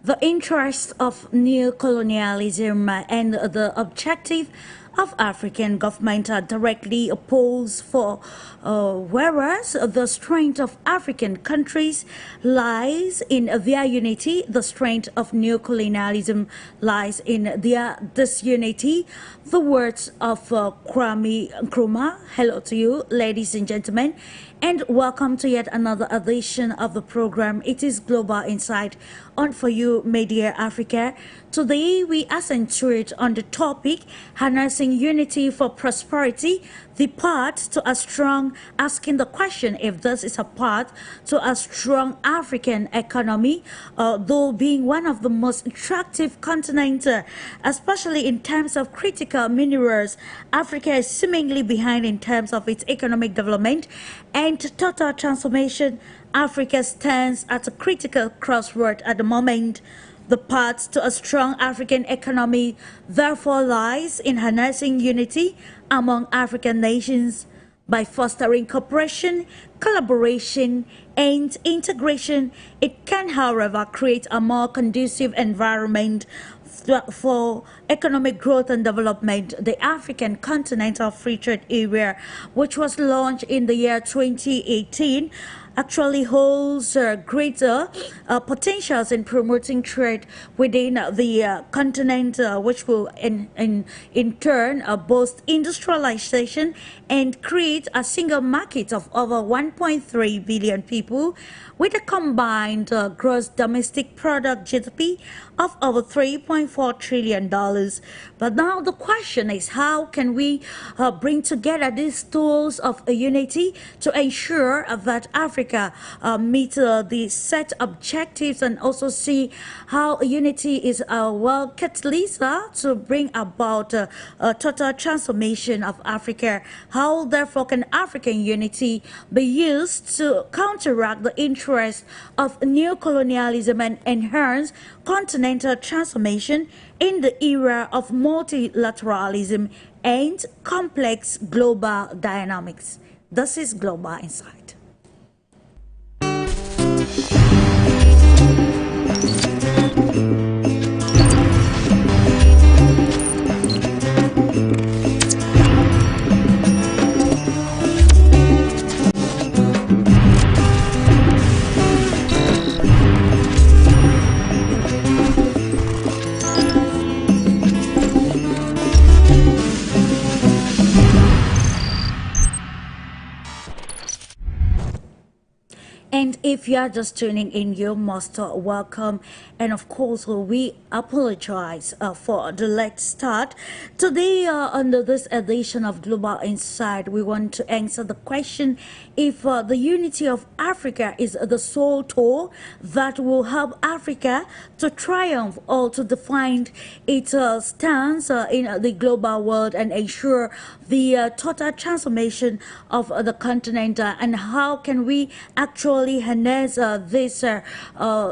the interest of neo-colonialism and the objective of African government are directly opposed whereas the strength of African countries lies in their unity, the strength of neo-colonialism lies in their disunity. The words of Kwame Nkrumah. Hello to you, ladies and gentlemen, and welcome to yet another edition of the program. It is Global Insight on For You Media Africa. Today we accentuate on the topic harnessing unity for prosperity, the path to a strong, asking the question if this is a path to a strong African economy, though being one of the most attractive continents, especially in terms of critical minerals. Africa is seemingly behind in terms of its economic development and total transformation. Africa stands at a critical crossroad at the moment. The path to a strong African economy therefore lies in harnessing unity among African nations. By fostering cooperation, collaboration, and integration, it can, however, create a more conducive environment for economic growth and development. The African Continental Free Trade Area, which was launched in the year 2018, actually holds greater potentials in promoting trade within the continent, which will in turn boost industrialization and create a single market of over 1.3 billion people with a combined gross domestic product GDP of over $3.4 trillion. But now the question is, how can we bring together these tools of unity to ensure that Africa meet the set objectives, and also see how unity is a well catalyst to bring about a total transformation of Africa? How therefore can African unity be used to counteract the interest of neo-colonialism and enhance continental transformation in the era of multilateralism and complex global dynamics? This is Global Insight. And if you are just tuning in, you're most welcome. And of course, we apologize for the late start. Today, under this edition of Global Insight, we want to answer the question if the unity of Africa is the sole tool that will help Africa to triumph or to define its stance in the global world and ensure the total transformation of the continent, and how can we actually harness this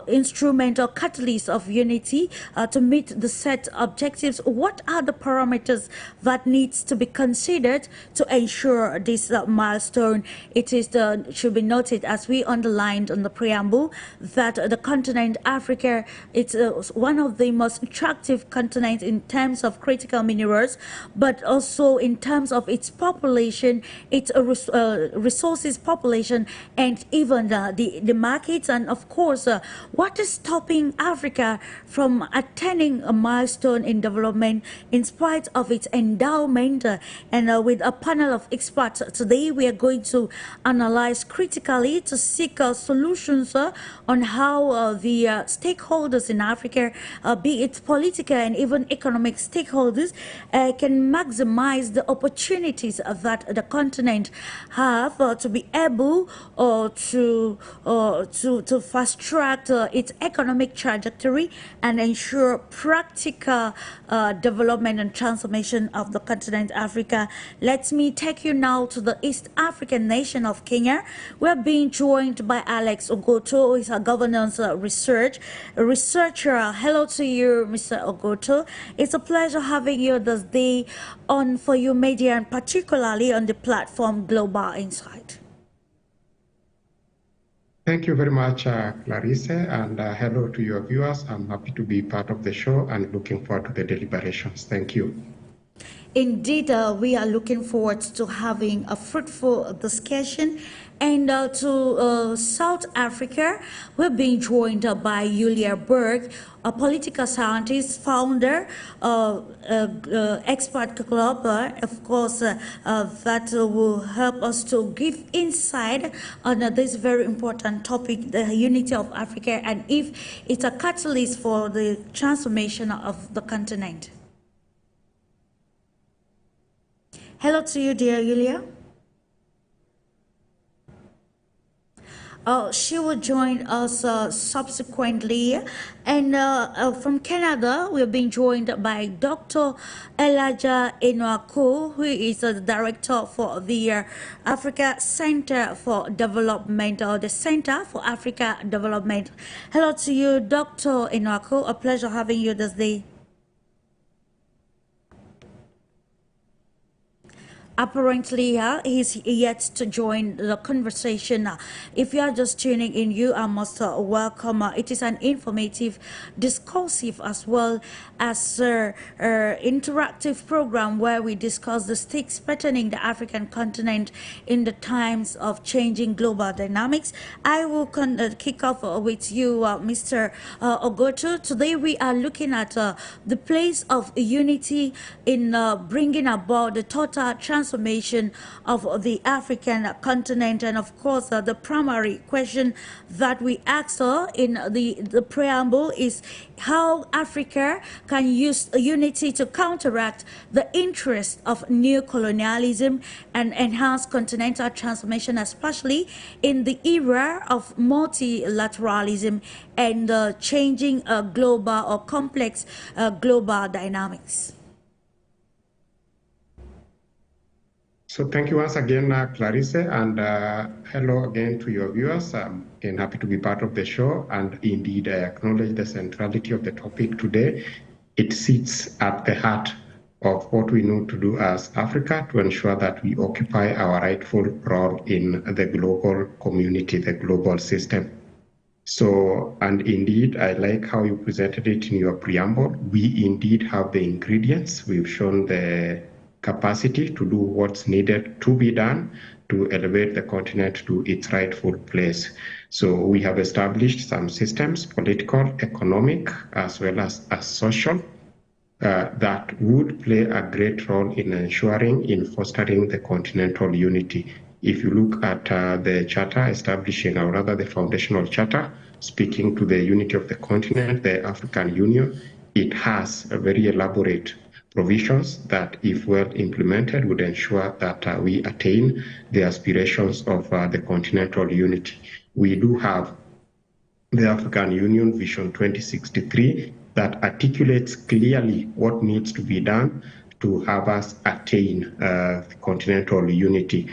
instrument or catalyst of unity to meet the set objectives? What are the parameters that needs to be considered to ensure this milestone? It is should be noted, as we underlined on the preamble, that the continent Africa, it's one of the most attractive continents in terms of critical minerals, but also in terms of its population, its resources, population, and even the markets. And of course, what is stopping Africa from attaining a milestone in development in spite of its endowment? And with a panel of experts today, we are going to analyze critically to seek solutions on how the stakeholders in Africa, be it political and even economic stakeholders, can maximize the opportunities that the continent have to be able to fast track its economic trajectory and ensure practical development and transformation of the continent Africa. Let me take you now to the East African nation of Kenya. We're being joined by Alex Ogutu, who is a governance researcher. Hello to you, Mr. Ogutu. It's a pleasure having you this day on For You Media, and particularly on the platform Global Insight. Thank you very much, Clarisse, and hello to your viewers. I'm happy to be part of the show and looking forward to the deliberations. Thank you. Indeed, we are looking forward to having a fruitful discussion. And to South Africa, we're being joined by YULIA BERG, a political scientist, founder, expert club, of course, that will help us to give insight on this very important topic, the unity of Africa, and if it's a catalyst for the transformation of the continent. Hello to you, dear Yulia. She will join us subsequently. And from Canada, we're being joined by Dr. Elijah ENOAKU, who is the director for the Africa Center for Development, or the Center for Africa Development. Hello to you, Dr. ENOAKU. A pleasure having you this day. Apparently, he's yet to join the conversation. If you are just tuning in, you are most welcome. It is an informative, discursive, as well as interactive program where we discuss the stakes pertaining the African continent in the times of changing global dynamics. I will kick off with you, Mr. OGUTU. Today we are looking at the place of unity in bringing about the total transformation of the African continent, and of course the primary question that we ask in the preamble is how Africa can use unity to counteract the interest of neocolonialism and enhance continental transformation, especially in the era of multilateralism and changing global or complex global dynamics. So thank you once again, Clarisse, and hello again to your viewers. I'm happy to be part of the show, and indeed I acknowledge the centrality of the topic today. It sits at the heart of what we need to do as Africa to ensure that we occupy our rightful role in the global community, the global system. So, and indeed, I like how you presented it in your preamble. We indeed have the ingredients. We've shown the capacity to do what's needed to be done to elevate the continent to its rightful place. So we have established some systems, political, economic, as well as social, that would play a great role in ensuring, in fostering the continental unity. If you look at the charter establishing, or rather the foundational charter, speaking to the unity of the continent, the African Union, it has a very elaborate provisions that, if well implemented, would ensure that we attain the aspirations of the continental unity. We do have the African Union Vision 2063 that articulates clearly what needs to be done to have us attain continental unity.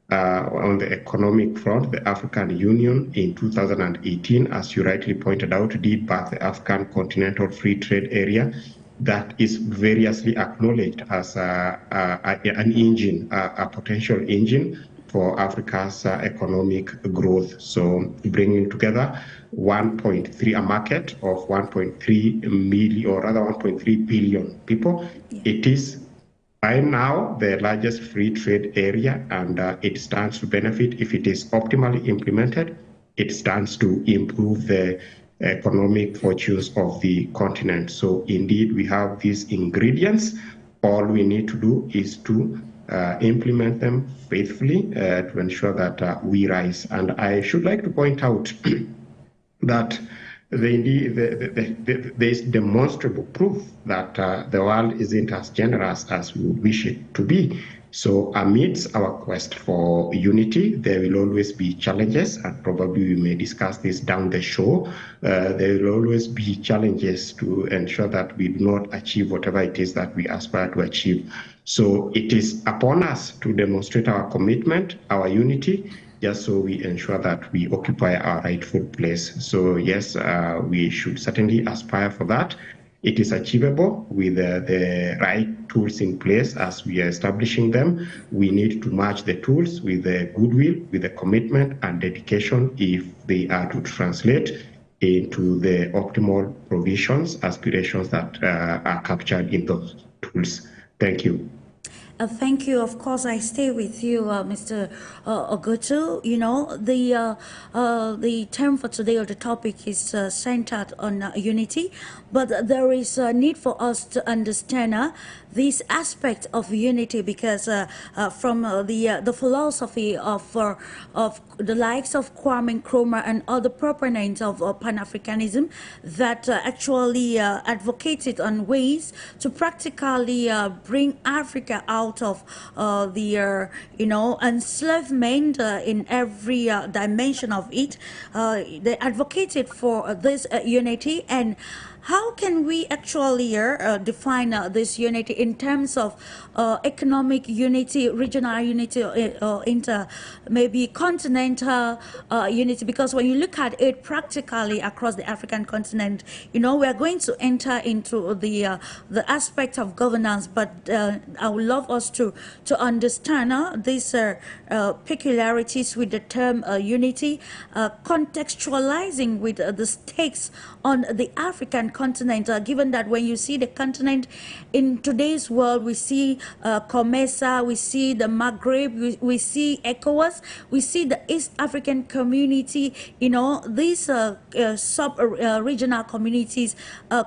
On the economic front, the African Union in 2018, as you rightly pointed out, did birth the African Continental Free Trade Area that is variously acknowledged as an engine, a potential engine for Africa's economic growth. So bringing together 1.3, a market of 1.3 million, or rather 1.3 billion people. It is by now the largest free trade area, and it stands to benefit, if it is optimally implemented, it stands to improve the economic fortunes of the continent. So indeed, we have these ingredients. All we need to do is to implement them faithfully to ensure that we rise. And I should like to point out that there is demonstrable proof that the world isn't as generous as we would wish it to be. So amidst our quest for unity, there will always be challenges, and probably we may discuss this down the show. There will always be challenges to ensure that we do not achieve whatever it is that we aspire to achieve. So it is upon us to demonstrate our commitment, our unity, just so we ensure that we occupy our rightful place. So yes, we should certainly aspire for that. It is achievable with the right tools in place as we are establishing them. We need to match the tools with the goodwill, with the commitment and dedication if they are to translate into the optimal provisions, aspirations that are captured in those tools. Thank you. Thank you. Of course, I stay with you, Mr. Ogutu. You know, the term for today or the topic is centered on unity, but there is a need for us to understand this aspect of unity because from the philosophy of the likes of Kwame Nkrumah and other proponents of Pan-Africanism that actually advocated on ways to practically bring Africa out of the enslavement in every dimension of it. They advocated for this unity. And how can we actually define this unity in terms of economic unity, regional unity, maybe continental unity? Because when you look at it practically across the African continent, we are going to enter into the aspect of governance. But I would love us to understand these peculiarities with the term unity, contextualizing with the stakes on the African continent, given that when you see the continent in today's world, we see COMESA, we see the Maghreb, we see ECOWAS, we see the East African community, these sub-regional communities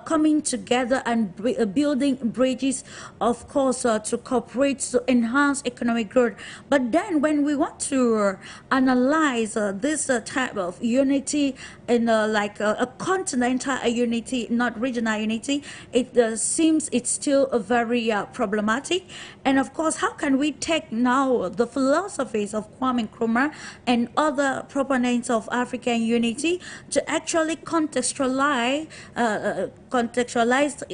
coming together and building bridges, of course, to cooperate, to enhance economic growth. But then when we want to analyze this type of unity in like a continental unity, not regional unity, it seems it's still very problematic. And of course, how can we take now the philosophies of Kwame Nkrumah and other proponents of African unity to actually contextualize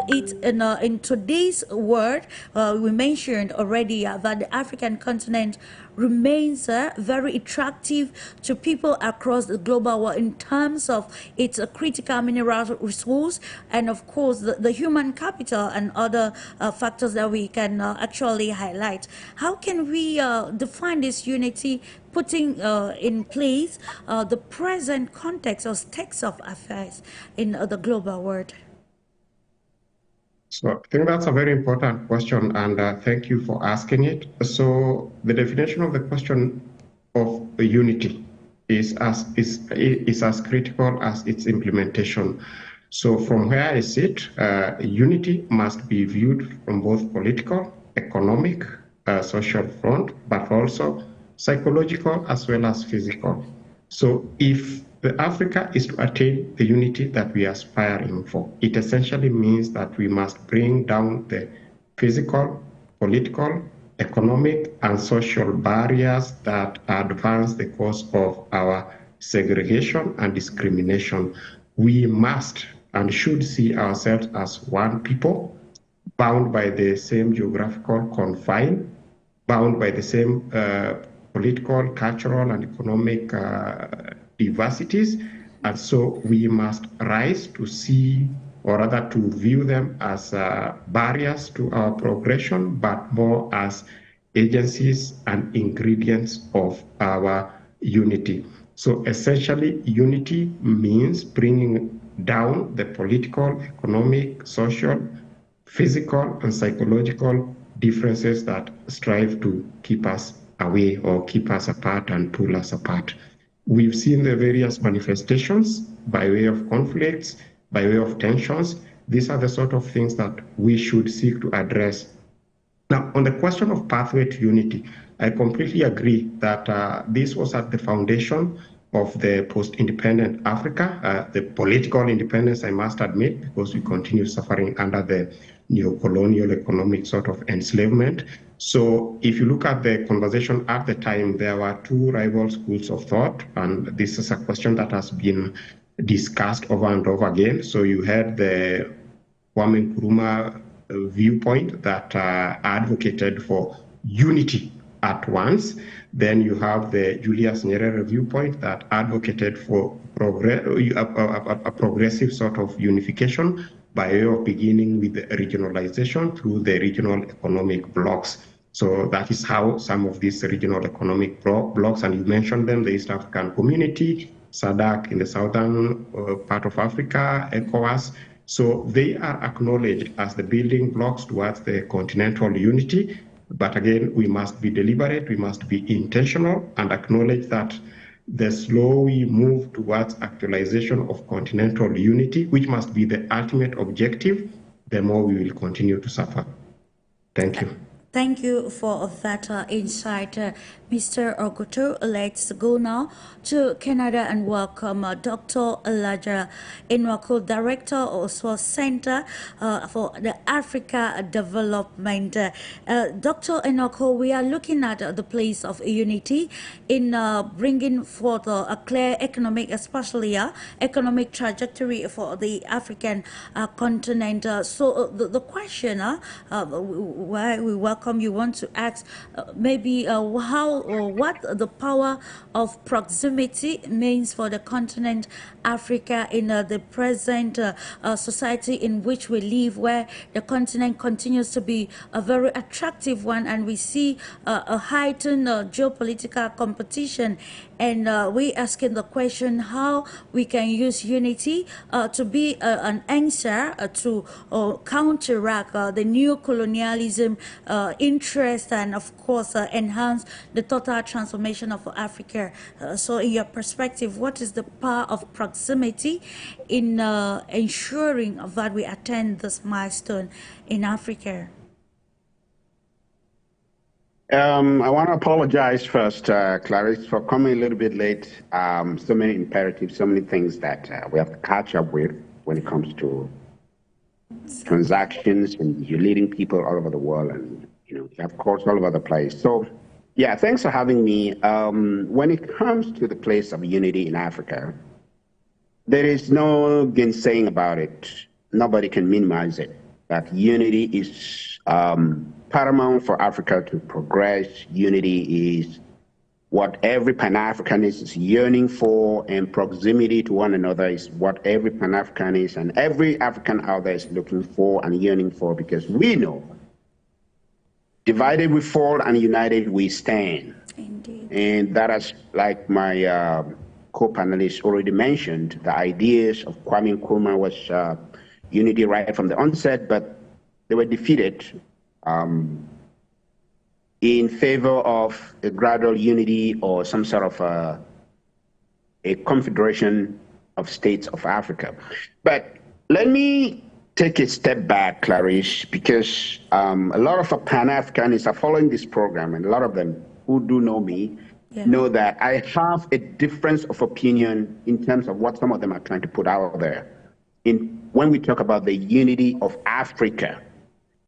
it in today's world? We mentioned already that the African continent remains very attractive to people across the global world in terms of its critical mineral resource and, of course, the human capital and other factors that we can actually highlight. How can we define this unity, putting in place the present context or stakes of affairs in the global world? So I think that's a very important question, and thank you for asking it. So the definition of the question of unity is as critical as its implementation. So from where I sit, unity must be viewed from both political, economic, social front, but also psychological as well as physical. So if Africa is to attain the unity that we are aspiring for, it essentially means that we must bring down the physical, political, economic, and social barriers that advance the cause of our segregation and discrimination. We must and should see ourselves as one people, bound by the same geographical confine, bound by the same political, cultural, and economic diversities, and so we must rise to see, or rather to view them as barriers to our progression, but more as agencies and ingredients of our unity. So essentially, unity means bringing down the political, economic, social, physical, and psychological differences that strive to keep us away or keep us apart and pull us apart. We've seen the various manifestations by way of conflicts, by way of tensions. These are the sort of things that we should seek to address. Now, on the question of pathway to unity, I completely agree that this was at the foundation of the post-independent Africa, the political independence, I must admit, because we continue suffering under the neo-colonial economic sort of enslavement. So if you look at the conversation at the time, there were two rival schools of thought, and this is a question that has been discussed over and over again. So you had the Kwame Nkrumah viewpoint that advocated for unity at once. Then you have the Julius Nyerere viewpoint that advocated for a progressive sort of unification. by way of beginning with the regionalization through the regional economic blocks. So that is how some of these regional economic blocks, and you mentioned them, the East African Community, SADC in the southern part of Africa, ECOWAS. So they are acknowledged as the building blocks towards the continental unity. But again, we must be deliberate, we must be intentional, and acknowledge that the slower we move towards actualization of continental unity, which must be the ultimate objective, the more we will continue to suffer. Thank you. Thank you for that insight, Mr. OGUTU. Let's go now to Canada and welcome Dr. Elijah ENOAKU, Director of Source Center for the Africa Development. Dr. ENOAKU, we are looking at the place of unity in bringing forth a clear economic, especially economic trajectory for the African continent. So the question why we welcome you want to ask maybe how or what the power of proximity means for the continent Africa in the present society in which we live, where the continent continues to be a very attractive one, and we see a heightened geopolitical competition. And we asking the question how we can use unity to be an answer to counteract the new colonialism interest, and of course enhance the total transformation of Africa. So in your perspective, what is the power of proximity in ensuring that we attain this milestone in Africa? I want to apologize first, Clarice, for coming a little bit late. So many imperatives, so many things that we have to catch up with when it comes to transactions, and you're leading people all over the world, and you have courts all over the place. So, yeah, thanks for having me. When it comes to the place of unity in Africa, there is no gainsaying about it. Nobody can minimize it. That unity is paramount for Africa to progress. Unity is what every Pan-Africanist is yearning for, and proximity to one another is what every Pan-Africanist and every African out there is looking for and yearning for, because we know divided we fall and united we stand. Indeed. And that is, like my co-panelists already mentioned, the ideas of Kwame Nkrumah was unity right from the onset, but they were defeated in favor of a gradual unity or some sort of a confederation of states of Africa. But let me take a step back, Clarice, because a lot of Pan-Africanists are following this program, and a lot of them who do know me know that I have a difference of opinion in terms of what some of them are trying to put out there. When we talk about the unity of Africa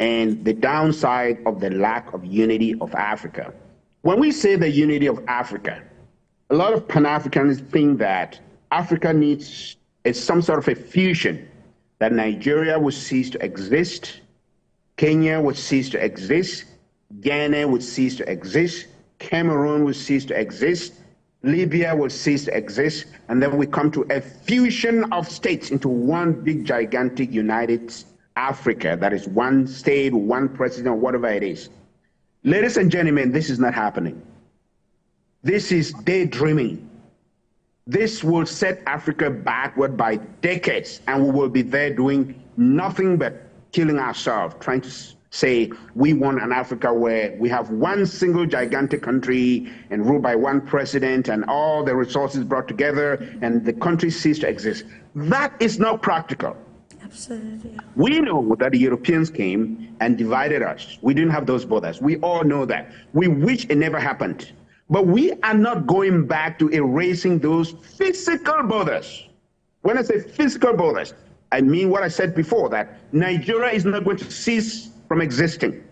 and the downside of the lack of unity of Africa. When we say the unity of Africa, a lot of Pan-Africans think that Africa needs some sort of a fusion, that Nigeria would cease to exist, Kenya would cease to exist, Ghana would cease to exist, Cameroon would cease to exist, Libya will cease to exist, and then we come to a fusion of states into one big, gigantic, united Africa, that is one state, one president, whatever it is. Ladies and gentlemen, this is not happening. This is daydreaming. This will set Africa backward by decades, and we will be there doing nothing but killing ourselves, trying to say we want an Africa where we have one single gigantic country and ruled by one president and all the resources brought together and the country cease to exist. That is not practical. Absolutely. We know that the Europeans came and divided us. We didn't have those borders. We all know that. We wish it never happened. But we are not going back to erasing those physical borders. When I say physical borders, I mean what I said before, that Nigeria is not going to cease from existing.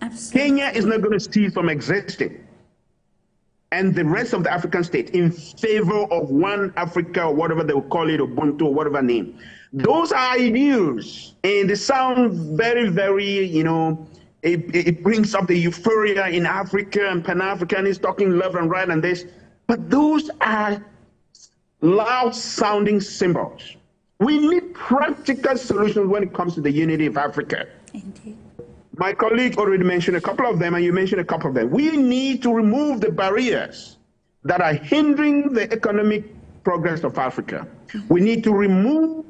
Absolutely. Kenya is not going to cease from existing. And the rest of the African states in favor of one Africa, or whatever they will call it, Ubuntu, or whatever name. Those are ideals, and they sound very, very, it brings up the euphoria in Africa, and Pan-Africanists talking left and right and this. But those are loud-sounding symbols. We need practical solutions when it comes to the unity of Africa. Indeed. My colleague already mentioned a couple of them, and you mentioned a couple of them. We need to remove the barriers that are hindering the economic progress of Africa. We need to remove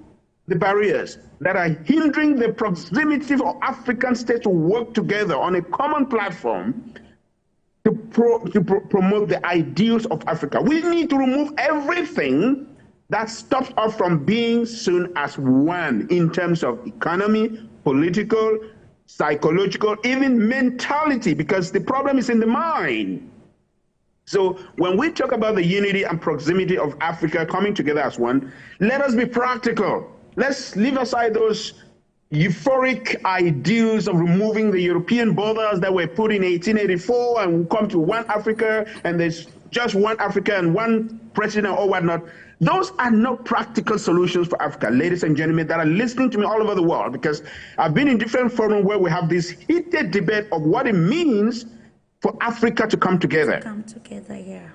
the barriers that are hindering the proximity for African states to work together on a common platform to promote the ideals of Africa. We need to remove everything that stops us from being seen as one in terms of economy, political, psychological, even mentality, because the problem is in the mind. So when we talk about the unity and proximity of Africa coming together as one, let us be practical. Let's leave aside those euphoric ideals of removing the European borders that were put in 1884 and we come to one Africa and there's just one Africa and one president or whatnot. Those are not practical solutions for Africa, ladies and gentlemen that are listening to me all over the world, because I've been in different forums where we have this heated debate of what it means for Africa to come together. Yeah.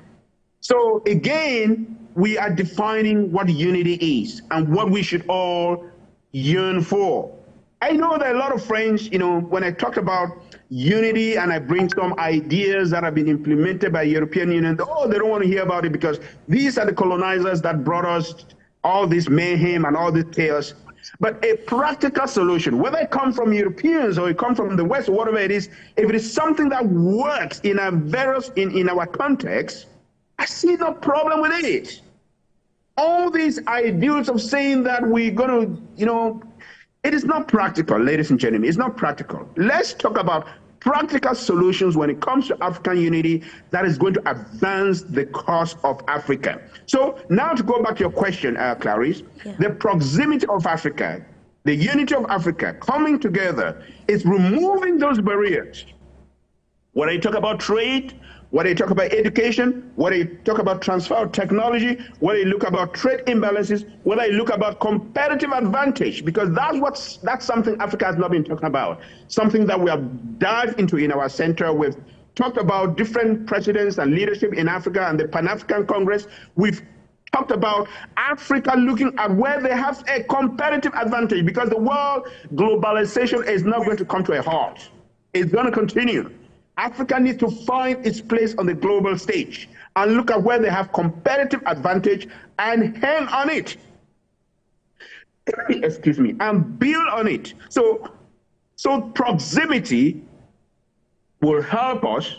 So again, we are defining what unity is and what we should all yearn for. I know that a lot of friends, when I talked about unity and I bring some ideas that have been implemented by the European Union, they don't want to hear about it because these are the colonizers that brought us all this mayhem and all this chaos. But a practical solution, whether it comes from Europeans or it comes from the West or whatever it is, if it is something that works in our context, I see no problem with it. All these ideals of saying that we're going to, it is not practical, ladies and gentlemen. It's not practical. Let's talk about practical solutions when it comes to African unity that is going to advance the cause of Africa. So now to go back to your question, Clarice, the proximity of Africa, the unity of Africa coming together is removing those barriers. When I talk about trade, when I talk about education, when I talk about transfer of technology, when I look about trade imbalances, when I look about competitive advantage, because that's something Africa has not been talking about, something that we have dived into in our center. We've talked about different presidents and leadership in Africa and the Pan-African Congress. We've talked about Africa looking at where they have a competitive advantage, because the world globalization is not going to come to a halt. It's going to continue. Africa needs to find its place on the global stage and look at where they have competitive advantage and hang on it. Excuse me, and build on it. So proximity will help us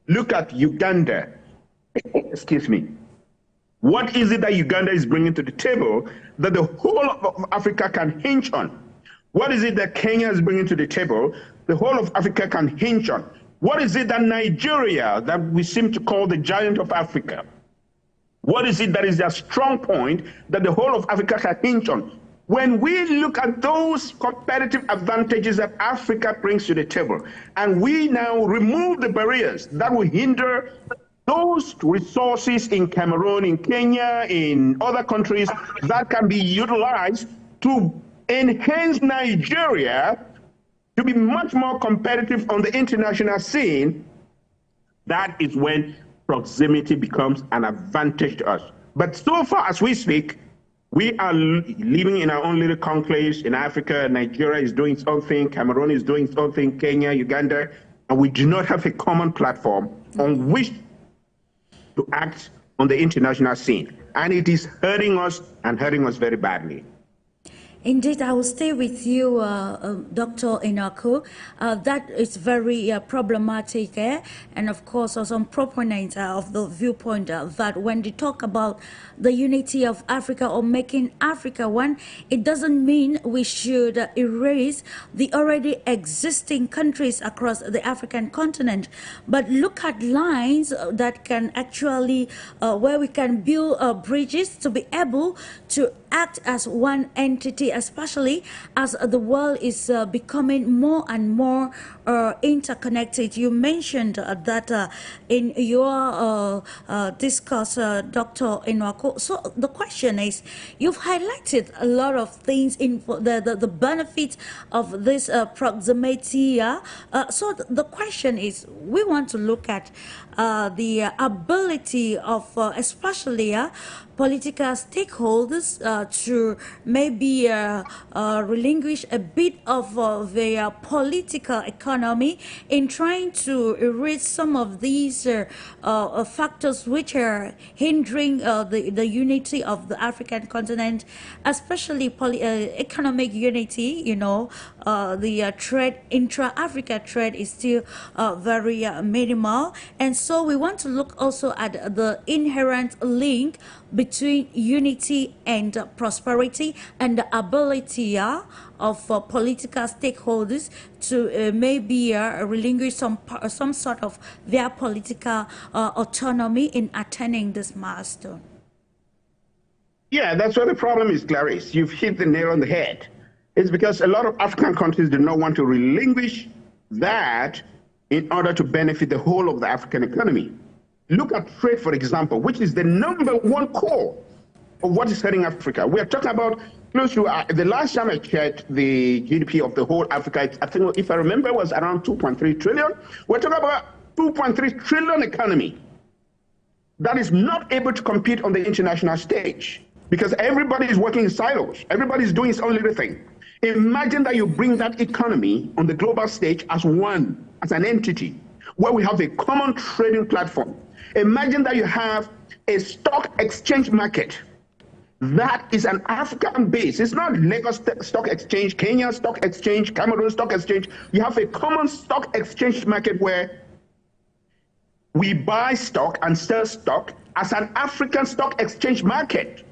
look at Uganda. Excuse me. What is it that Uganda is bringing to the table that the whole of Africa can hinge on? What is it that Kenya is bringing to the table the whole of Africa can hinge on? What is it that Nigeria, that we seem to call the giant of Africa, what is it that is their strong point that the whole of Africa can hinge on? When we look at those competitive advantages that Africa brings to the table, and we now remove the barriers that will hinder those resources in Cameroon, in Kenya, in other countries that can be utilized to enhance Nigeria to be much more competitive on the international scene, that is when proximity becomes an advantage to us. But so far as we speak, we are living in our own little conclaves in Africa. Nigeria is doing something, Cameroon is doing something, Kenya, Uganda, and we do not have a common platform on which to act on the international scene. And it is hurting us and hurting us very badly. Indeed, I will stay with you, Dr. ENOAKU. That is very problematic, and of course, some proponents of the viewpoint that when they talk about the unity of Africa or making Africa one, it doesn't mean we should erase the already existing countries across the African continent, but look at lines that can actually, where we can build bridges to be able to act as one entity, especially as the world is becoming more and more interconnected. You mentioned that in your discourse, Dr. ENOAKU. So the question is, you've highlighted a lot of things in the benefits of this proximity. So the question is, we want to look at the ability of especially political stakeholders to maybe relinquish a bit of their political economy in trying to erase some of these factors which are hindering the unity of the African continent, especially economic unity. You know, the trade, intra-Africa trade is still very minimal. And so we want to look also at the inherent link between unity and prosperity and the ability of political stakeholders to maybe relinquish some sort of their political autonomy in attaining this milestone. Yeah, that's what the problem is, Clarice. You've hit the nail on the head. It's because a lot of African countries do not want to relinquish that in order to benefit the whole of the African economy. Look at trade, for example, which is the #1 core of what is hurting Africa. We are talking about close to, the last time I checked, the GDP of the whole Africa, I think, if I remember, was around 2.3 trillion. We're talking about 2.3 trillion economy that is not able to compete on the international stage because everybody is working in silos. Everybody is doing its own little thing. Imagine that you bring that economy on the global stage as one, as an entity, where we have a common trading platform. Imagine that you have a stock exchange market that is an African base. It's not Lagos Stock Exchange, Kenya Stock Exchange, Cameroon Stock Exchange. You have a common stock exchange market where we buy stock and sell stock as an African stock exchange market.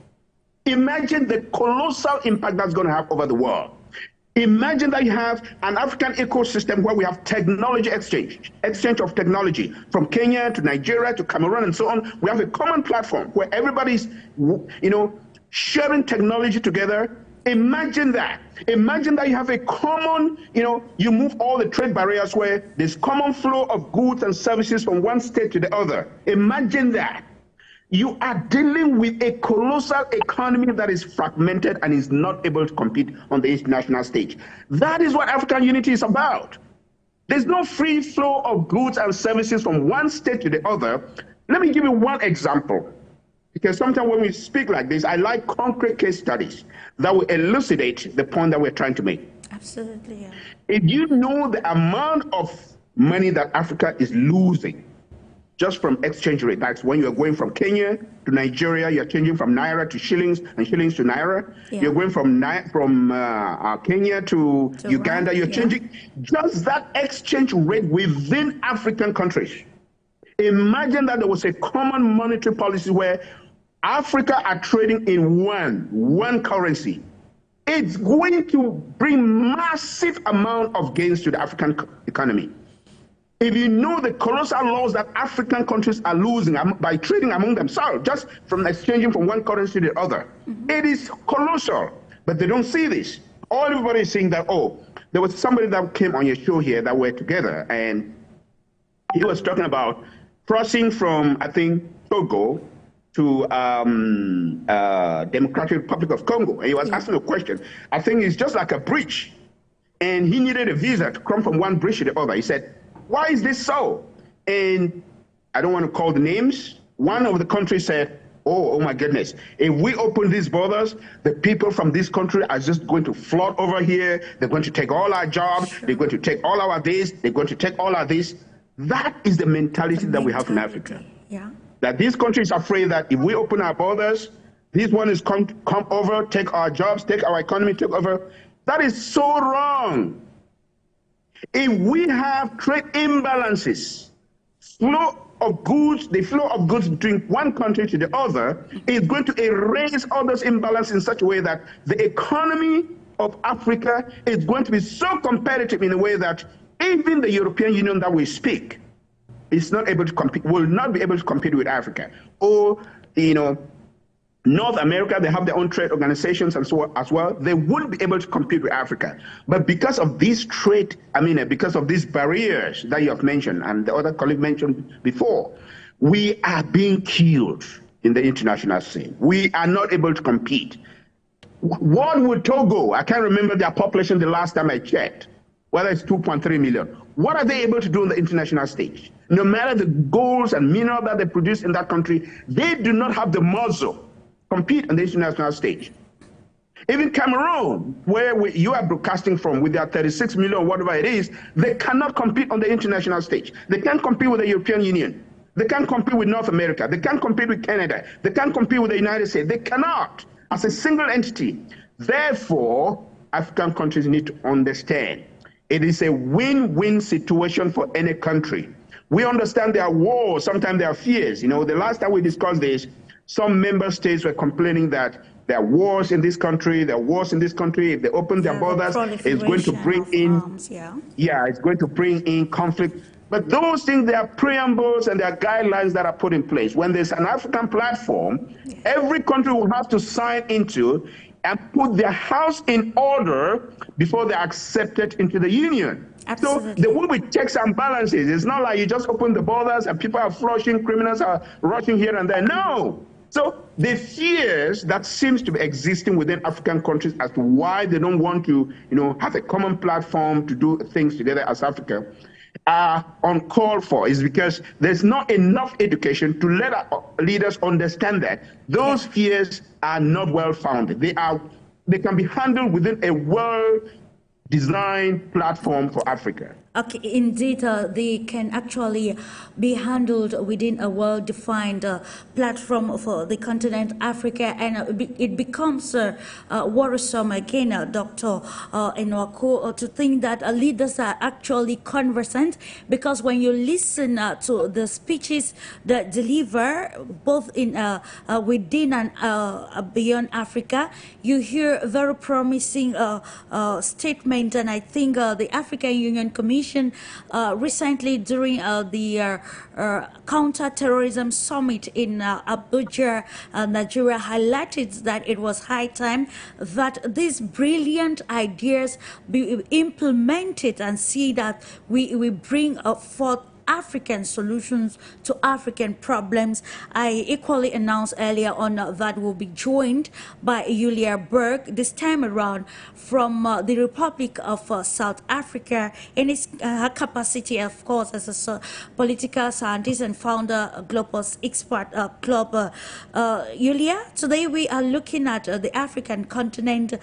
Imagine the colossal impact that's going to have over the world. Imagine that you have an African ecosystem where we have technology exchange of technology from Kenya to Nigeria to Cameroon and so on. We have a common platform where everybody's, sharing technology together. Imagine that. Imagine that you have a common, you move all the trade barriers where there's common flow of goods and services from one state to the other. Imagine that. You are dealing with a colossal economy that is fragmented and is not able to compete on the international stage. That is what African unity is about. There's no free flow of goods and services from one state to the other. Let me give you one example, because sometimes when we speak like this, I like concrete case studies that will elucidate the point that we're trying to make. Absolutely, yeah. If you know the amount of money that Africa is losing just from exchange rate. That's when you're going from Kenya to Nigeria, you're changing from Naira to shillings and shillings to Naira. Yeah. You're going from Kenya to Uganda, you're changing just that exchange rate within African countries. Imagine that there was a common monetary policy where Africa are trading in one currency. It's going to bring massive amount of gains to the African economy. If you know the colossal loss that African countries are losing by trading among themselves, just from exchanging from one currency to the other, it is colossal. But they don't see this. All everybody is saying that, oh, there was somebody that came on your show here that we're together, and he was talking about crossing from, I think, Togo to Democratic Republic of Congo. And he was asking a question. I think it's just like a bridge. And he needed a visa to come from one bridge to the other. He said, why is this so? And I don't want to call the names. One of the countries said, oh my goodness, if we open these borders, the people from this country are just going to flood over here. They're going to take all our jobs. They're going to take all our this. They're going to take all our this. That is the mentality that we have in Africa. Yeah. That these countries are afraid that if we open our borders, these ones come over, take our jobs, take our economy, take over. That is so wrong. If we have trade imbalances, flow of goods, the flow of goods between one country to the other is going to erase all those imbalances in such a way that the economy of Africa is going to be so competitive in a way that even the European Union that we speak is not able to compete, will not be able to compete with Africa. Or, the North America, they have their own trade organizations and so on as well. They wouldn't be able to compete with Africa. But because of these because of these barriers that you have mentioned and the other colleague mentioned before, we are being killed in the international scene. We are not able to compete. What would Togo, I can't remember their population the last time I checked, whether it's 2.3 million. What are they able to do on the international stage? No matter the goals and minerals that they produce in that country, they do not have the muscle compete on the international stage. Even Cameroon, where you are broadcasting from with their 36 million, whatever it is, they cannot compete on the international stage. They can't compete with the European Union. They can't compete with North America. They can't compete with Canada. They can't compete with the United States. They cannot as a single entity. Therefore, African countries need to understand it is a win-win situation for any country. We understand there are wars, sometimes there are fears. You know, the last time we discussed this, some member states were complaining that there are wars in this country, there are wars in this country. If they open their borders, it's going to bring in, arms, it's going to bring in conflict. But those things, there are preambles and there are guidelines that are put in place. When there's an African platform, every country will have to sign into and put their house in order before they're accepted into the union. Absolutely. So there will be checks and balances. It's not like you just open the borders and people are flushing, criminals are rushing here and there. No. So the fears that seems to be existing within African countries as to why they don't want to, have a common platform to do things together as Africa are uncalled for is because there's not enough education to let our leaders understand that those fears are not well founded. They can be handled within a well-designed platform for Africa. Okay, indeed, they can actually be handled within a well-defined platform for the continent Africa, and it becomes worrisome again, Dr. ENOAKU, to think that leaders are actually conversant, because when you listen to the speeches that deliver both in within and beyond Africa, you hear very promising statement, and I think the African Union Commission recently during the counter-terrorism summit in Abuja, Nigeria, highlighted that it was high time that these brilliant ideas be implemented and see that we bring forth African solutions to African problems. I equally announced earlier on that we'll be joined by YULIA BERG this time around from the Republic of South Africa in her capacity, of course, as a political scientist and founder of GLOBUS Expert Club. YULIA, today we are looking at the African continent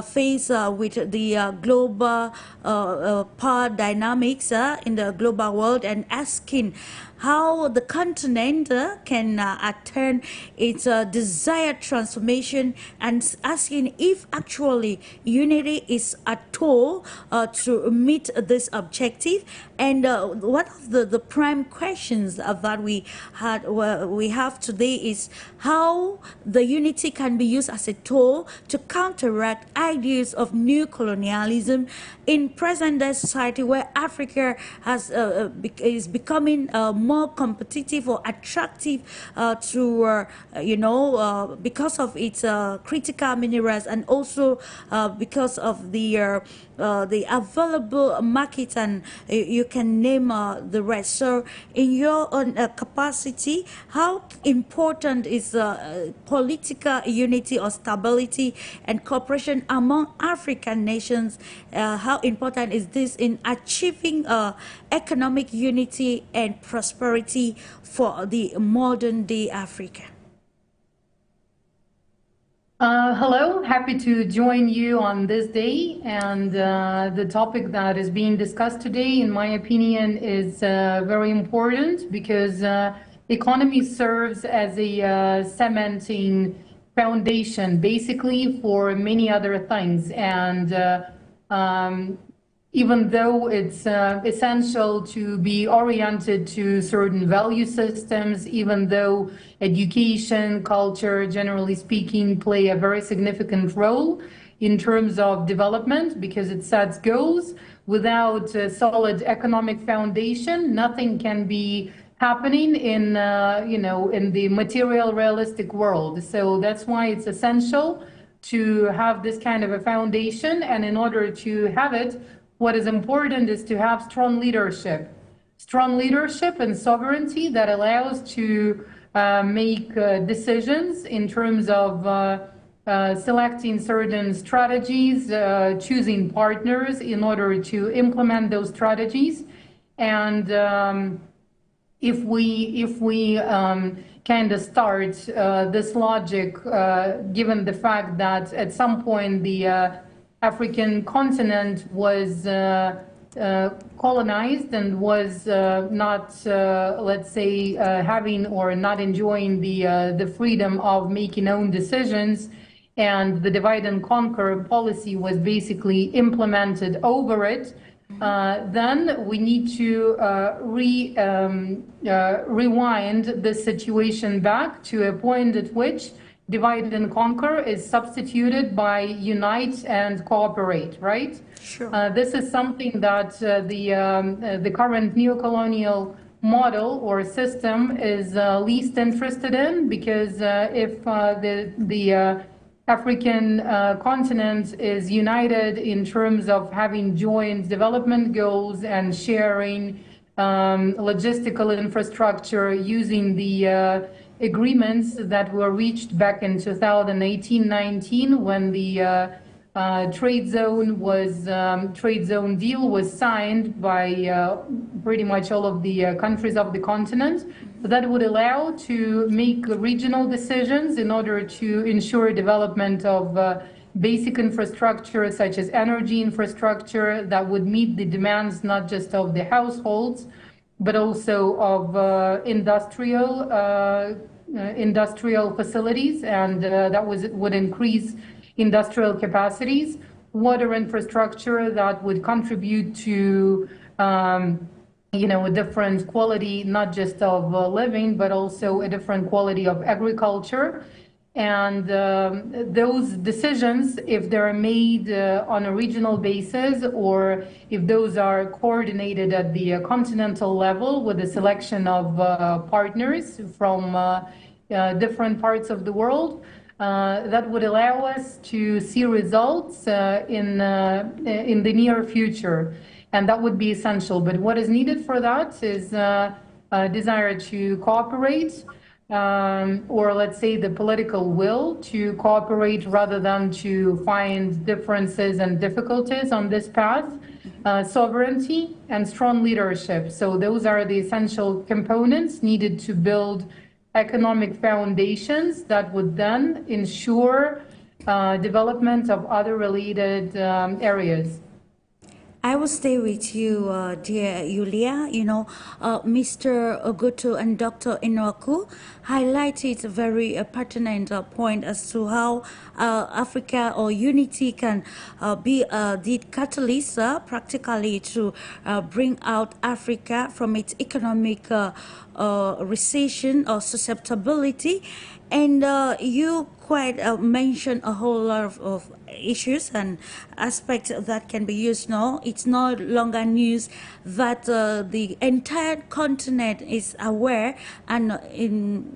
faced with the global power dynamics in the global world, and asking how the continent can attain its desired transformation, and asking if actually unity is a tool to meet this objective. And one of the prime questions that we have today is how the unity can be used as a tool to counteract ideas of new colonialism in present-day society, where Africa is becoming more competitive or attractive because of its critical minerals, and also because of the available market, and you can name the rest. So in your own capacity, how important is political unity or stability and cooperation among African nations? How important is this in achieving economic unity and prosperity for the modern day Africa? Hello, happy to join you on this day, and the topic that is being discussed today, in my opinion, is very important because economy serves as a cementing foundation basically for many other things, and even though it's essential to be oriented to certain value systems, even though education, culture, generally speaking, play a very significant role in terms of development because it sets goals. Without a solid economic foundation, nothing can be happening in, in the material realistic world. So that's why it's essential to have this kind of a foundation. And in order to have it, what is important is to have strong leadership and sovereignty that allows to make decisions in terms of selecting certain strategies, choosing partners in order to implement those strategies. And if we kind of start this logic, given the fact that at some point the African continent was colonized and was not, let's say, having or not enjoying the freedom of making own decisions, and the divide and conquer policy was basically implemented over it, then we need to rewind the situation back to a point at which divide and conquer is substituted by unite and cooperate, right? Sure. This is something that the current neocolonial model or system is least interested in, because if the African continent is united in terms of having joint development goals and sharing logistical infrastructure using the agreements that were reached back in 2018-19 when the trade zone deal was signed by pretty much all of the countries of the continent. That would allow to make regional decisions in order to ensure development of basic infrastructure such as energy infrastructure that would meet the demands not just of the households but also of industrial facilities, and that would increase industrial capacities, water infrastructure that would contribute to a different quality, not just of living, but also a different quality of agriculture. And those decisions, if they're made on a regional basis, or if those are coordinated at the continental level with the selection of partners from different parts of the world, that would allow us to see results in the near future. And that would be essential. But what is needed for that is a desire to cooperate, or let's say the political will to cooperate rather than to find differences and difficulties on this path, sovereignty and strong leadership. So those are the essential components needed to build economic foundations that would then ensure development of other related areas. I will stay with you, dear Yulia. Mr. Ogutu and Dr. ENOAKU highlighted a very pertinent point as to how Africa or unity can be the catalyst practically to bring out Africa from its economic recession or susceptibility. And you quite mentioned a whole lot of issues and aspects that can be used now. It's no longer news that the entire continent is aware, and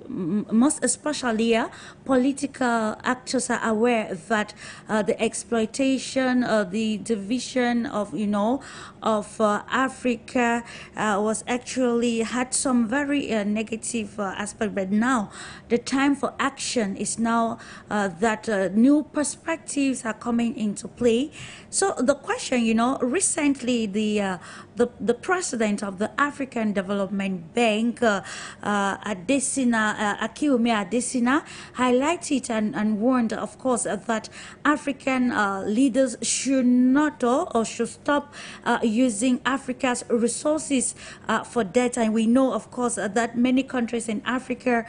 most especially political actors are aware that the exploitation, the division of Africa was actually had some very negative aspect. But now the time for action is now that new perspectives are coming into play. So the question, recently the president of the African Development Bank, Akiumi Adesina, highlighted and warned, of course, that African leaders should not or should stop using Africa's resources for debt. And we know, of course, that many countries in Africa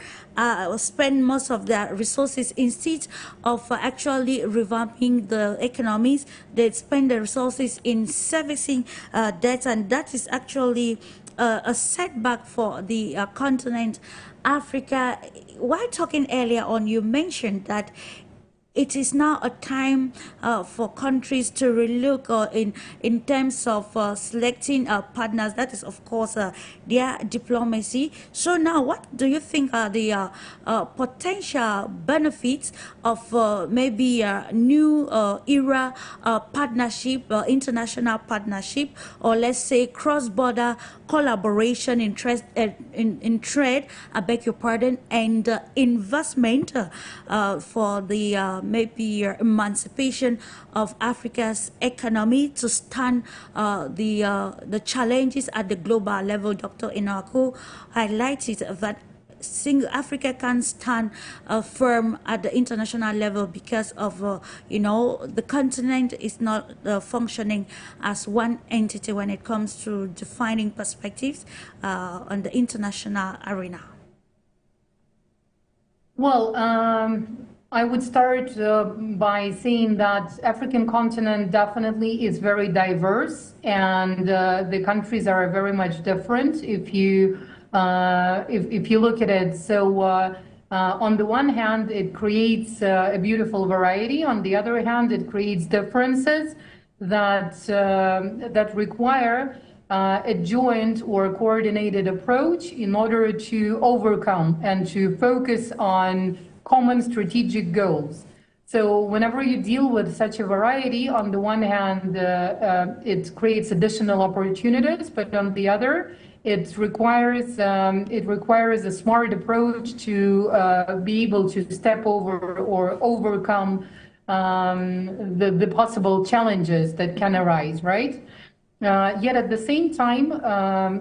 spend most of their resources instead of actually revamping the economies. They spend the resources in servicing debt, and that is actually a setback for the continent Africa. While talking earlier on, you mentioned that it is now a time for countries to relook in terms of selecting partners. That is, of course, their diplomacy. So now, what do you think are the potential benefits of maybe a new era partnership, international partnership, or let's say cross-border collaboration in trade, I beg your pardon, and investment for the maybe emancipation of Africa's economy to stand the challenges at the global level? Dr. ENOAKU highlighted that Africa can stand firm at the international level because of, you know, the continent is not functioning as one entity when it comes to defining perspectives on the international arena. Well, I would start by saying that African continent definitely is very diverse, and the countries are very much different if you look at it. So on the one hand, it creates a beautiful variety. On the other hand, it creates differences that that require a joint or coordinated approach in order to overcome and to focus on common strategic goals. So whenever you deal with such a variety, on the one hand, it creates additional opportunities, but on the other, it requires a smart approach to be able to step over or overcome the possible challenges that can arise, right? Yet at the same time,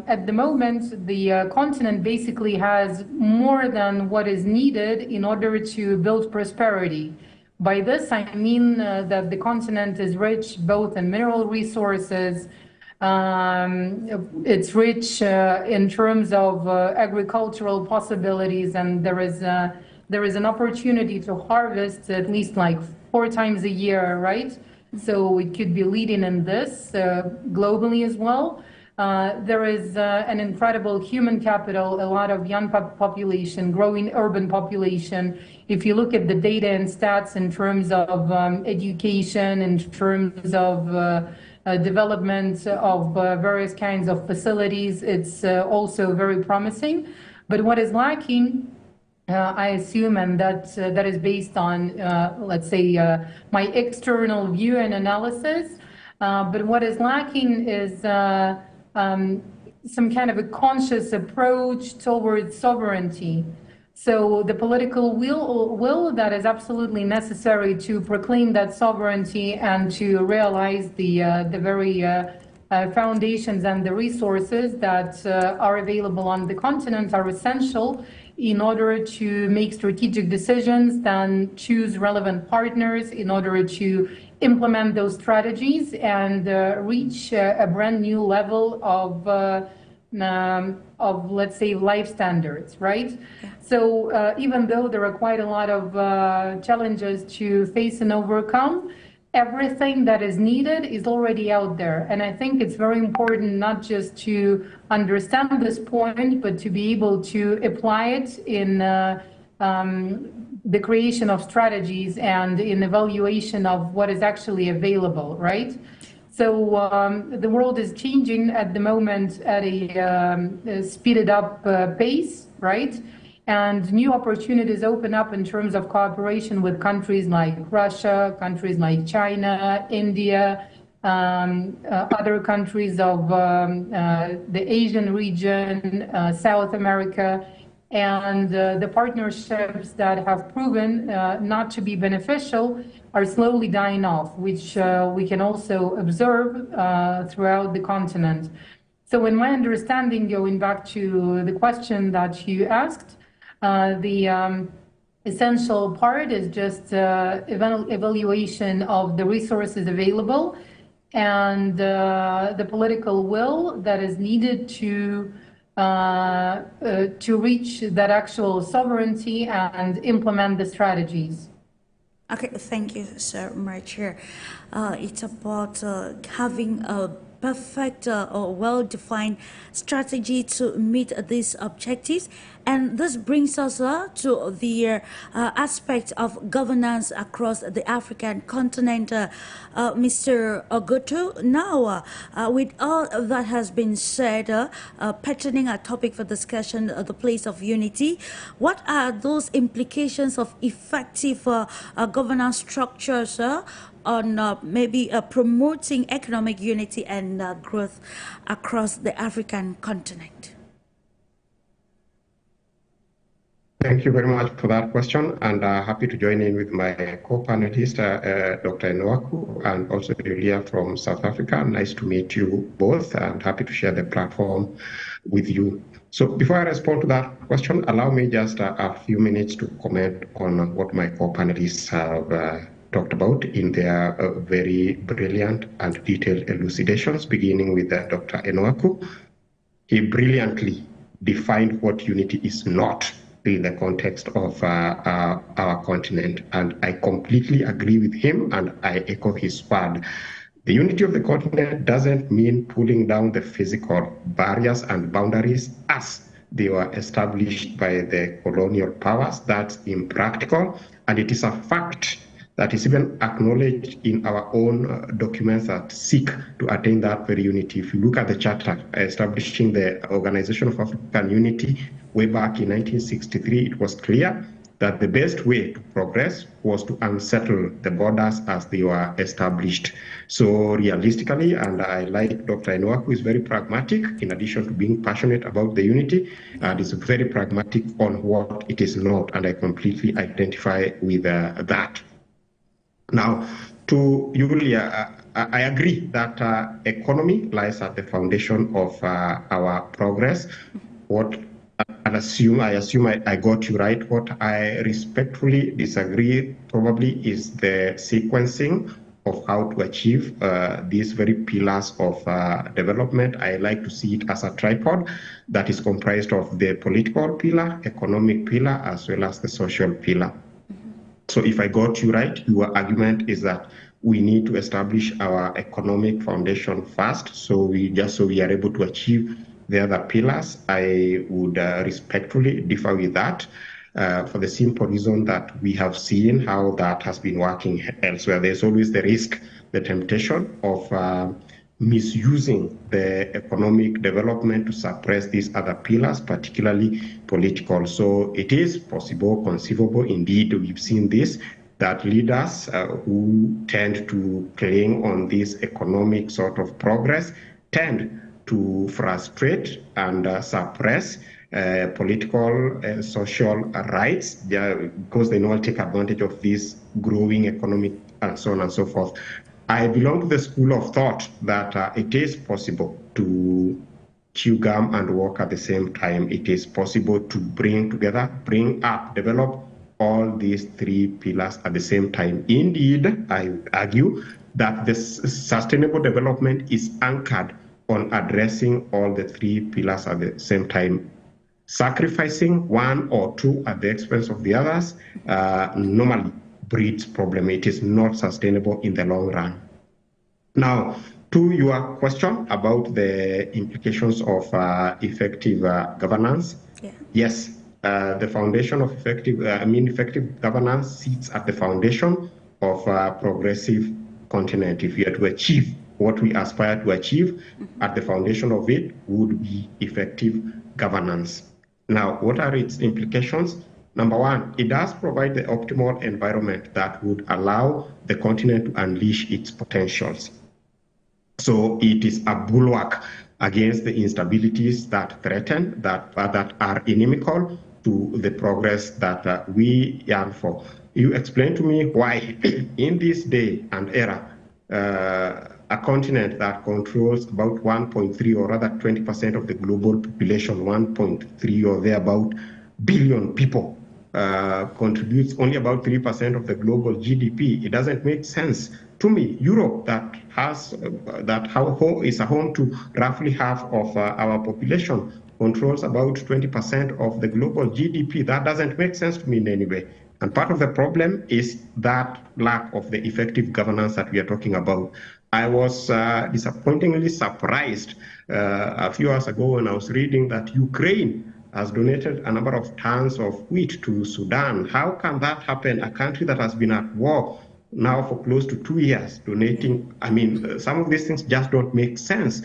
at the moment, the continent basically has more than what is needed in order to build prosperity. By this, I mean that the continent is rich both in mineral resources. It's rich in terms of agricultural possibilities, and there is an opportunity to harvest at least like 4 times a year, right? So it could be leading in this globally as well. There is an incredible human capital, a lot of young population, growing urban population. If you look at the data and stats in terms of education, in terms of development of various kinds of facilities, it's also very promising. But what is lacking, I assume, and that is based on, let's say, my external view and analysis. But what is lacking is some kind of a conscious approach towards sovereignty. So the political will that is absolutely necessary to proclaim that sovereignty and to realize the very foundations and the resources that are available on the continent are essential in order to make strategic decisions, then choose relevant partners in order to implement those strategies and reach a brand new level of, let's say, life standards, right? Yeah. So even though there are quite a lot of challenges to face and overcome, everything that is needed is already out there. And I think it's very important not just to understand this point, but to be able to apply it in the creation of strategies and in evaluation of what is actually available, right? So the world is changing at the moment at a speeded up pace, right? And new opportunities open up in terms of cooperation with countries like Russia, countries like China, India, other countries of the Asian region, South America, and the partnerships that have proven not to be beneficial are slowly dying off, which we can also observe throughout the continent. So in my understanding, going back to the question that you asked, the essential part is just evaluation of the resources available and the political will that is needed to reach that actual sovereignty and implement the strategies. Okay, thank you, sir, my chair. It's about having a perfect or well-defined strategy to meet these objectives. And this brings us to the aspect of governance across the African continent. Mr. OGUTU, now with all that has been said, pertaining our topic for discussion, the place of unity, what are those implications of effective governance structures on maybe promoting economic unity and growth across the African continent? Thank you very much for that question, and happy to join in with my co-panelist, Dr. ENOAKU, and also YULIA from South Africa. Nice to meet you both, and happy to share the platform with you. So before I respond to that question, allow me just a few minutes to comment on what my co-panelists have talked about in their very brilliant and detailed elucidations, beginning with Dr. ENOAKU. He brilliantly defined what unity is not in the context of our continent, and I completely agree with him, and I echo his word. The unity of the continent doesn't mean pulling down the physical barriers and boundaries as they were established by the colonial powers. That's impractical, and it is a fact that is even acknowledged in our own documents that seek to attain that very unity. If you look at the charter establishing the Organization of African Unity way back in 1963, it was clear that the best way to progress was to unsettle the borders as they were established. So realistically, and I like Dr. ENOAKU, who is very pragmatic, in addition to being passionate about the unity, and is very pragmatic on what it is not, and I completely identify with that. Now, to Yulia, I agree that economy lies at the foundation of our progress. I assume I got you right. What I respectfully disagree probably is the sequencing of how to achieve these very pillars of development. I like to see it as a tripod that is comprised of the political pillar, economic pillar, as well as the social pillar. So if I got you right, your argument is that we need to establish our economic foundation first, so we are able to achieve the other pillars. I would respectfully differ with that for the simple reason that we have seen how that has been working elsewhere. There's always the risk, the temptation of misusing the economic development to suppress these other pillars, particularly political. So it is possible, conceivable, indeed, we've seen this, that leaders who tend to cling on this economic sort of progress tend to frustrate and suppress political and social rights, because they not take advantage of this growing economic and so on and so forth. I belong to the school of thought that it is possible to chew gum and walk at the same time. It is possible to bring up, develop all these three pillars at the same time. Indeed, I argue that the sustainable development is anchored on addressing all the three pillars at the same time. Sacrificing one or two at the expense of the others normally breeds problem. It is not sustainable in the long run. Now, to your question about the implications of effective governance, yes, the foundation of effective governance sits at the foundation of a progressive continent. If we are to achieve what we aspire to achieve, at the foundation of it would be effective governance. Now, what are its implications? Number one, it does provide the optimal environment that would allow the continent to unleash its potentials. So it is a bulwark against the instabilities that threaten, that are inimical to the progress that we yearn for. You explain to me why in this day and era, a continent that controls about 1.3 or rather 20% of the global population, 1.3 or thereabout billion people, contributes only about 3% of the global GDP. It doesn't make sense to me. Europe, that is a home to roughly half of our population, controls about 20% of the global GDP. That doesn't make sense to me in any way. And part of the problem is that lack of the effective governance that we are talking about. I was disappointingly surprised a few hours ago when I was reading that Ukraine has donated a number of tons of wheat to Sudan. How can that happen? A country that has been at war now for close to 2 years, donating. I mean, some of these things just don't make sense.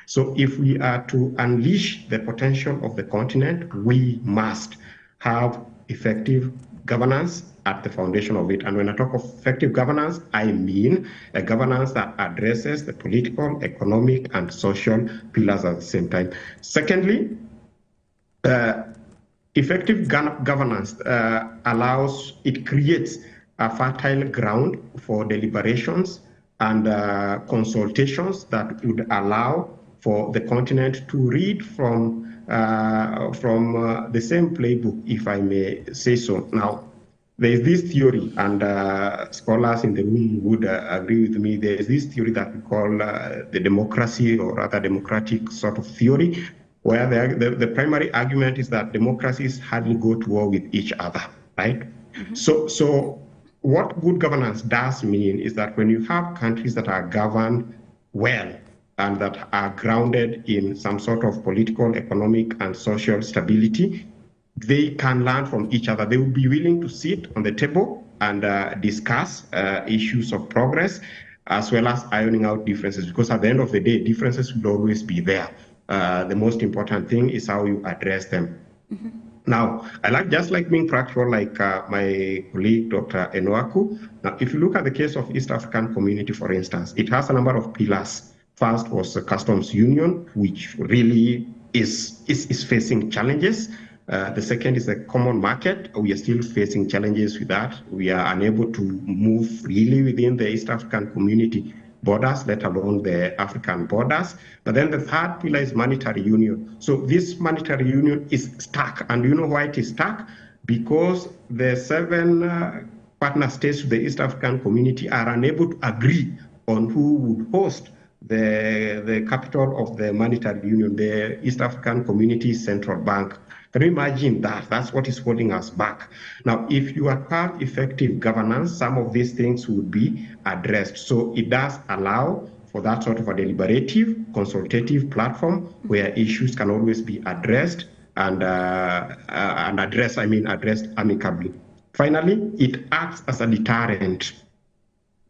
So if we are to unleash the potential of the continent, we must have effective governance at the foundation of it. And when I talk of effective governance, I mean a governance that addresses the political, economic, and social pillars at the same time. Secondly, effective governance it creates a fertile ground for deliberations and consultations that would allow for the continent to read from the same playbook, if I may say so. Now, there is this theory, and scholars in the room would agree with me. There is this theory that we call the democracy, or rather democratic sort of theory, where the primary argument is that democracies hardly go to war with each other, right? Mm-hmm. So what good governance does mean is that when you have countries that are governed well and that are grounded in some sort of political, economic, and social stability, they can learn from each other. They will be willing to sit on the table and discuss issues of progress, as well as ironing out differences, because at the end of the day, differences will always be there. The most important thing is how you address them. Mm-hmm. Now, just like being practical, like my colleague, Dr. ENOAKU. Now, if you look at the case of East African Community, for instance, it has a number of pillars. First was the customs union, which really is facing challenges. The second is the common market. We are still facing challenges with that. We are unable to move freely within the East African Community borders, let alone the African borders. But then the third pillar is monetary union. So this monetary union is stuck. And you know why it is stuck? Because the 7 partner states of the East African Community are unable to agree on who would host the capital of the monetary union, the East African Community Central Bank. Can you imagine that? That's what is holding us back. Now, if you have effective governance, some of these things would be addressed. So it does allow for that sort of a deliberative, consultative platform where issues can always be addressed and addressed amicably. Finally, it acts as a deterrent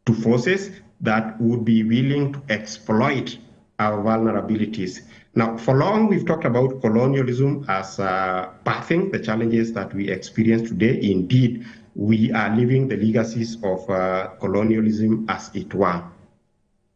to forces that would be willing to exploit our vulnerabilities. Now, for long, we've talked about colonialism as birthing the challenges that we experience today. Indeed, we are living the legacies of colonialism as it were.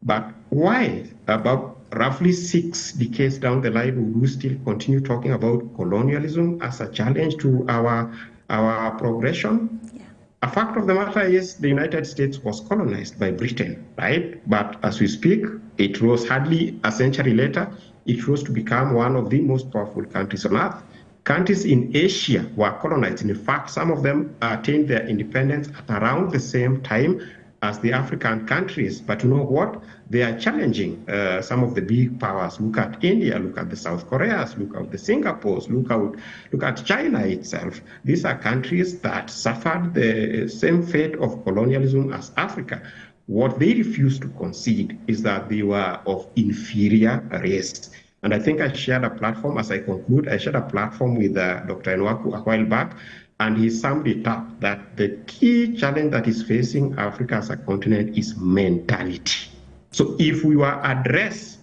But why, about roughly 6 decades down the line, would we still continue talking about colonialism as a challenge to our progression? Yeah. A fact of the matter is the United States was colonized by Britain, right? But as we speak, it rose hardly a century later. It rose to become one of the most powerful countries on earth. Countries in Asia were colonized. In fact, some of them attained their independence at around the same time as the African countries. But you know what? They are challenging some of the big powers. Look at India, look at the South Koreas, look at the Singapores, look at China itself. These are countries that suffered the same fate of colonialism as Africa. What they refused to concede is that they were of inferior race. And I think I shared a platform, as I conclude, I shared a platform with Dr. ENOAKU a while back, and he summed it up that the key challenge that is facing Africa as a continent is mentality. So if we were to address,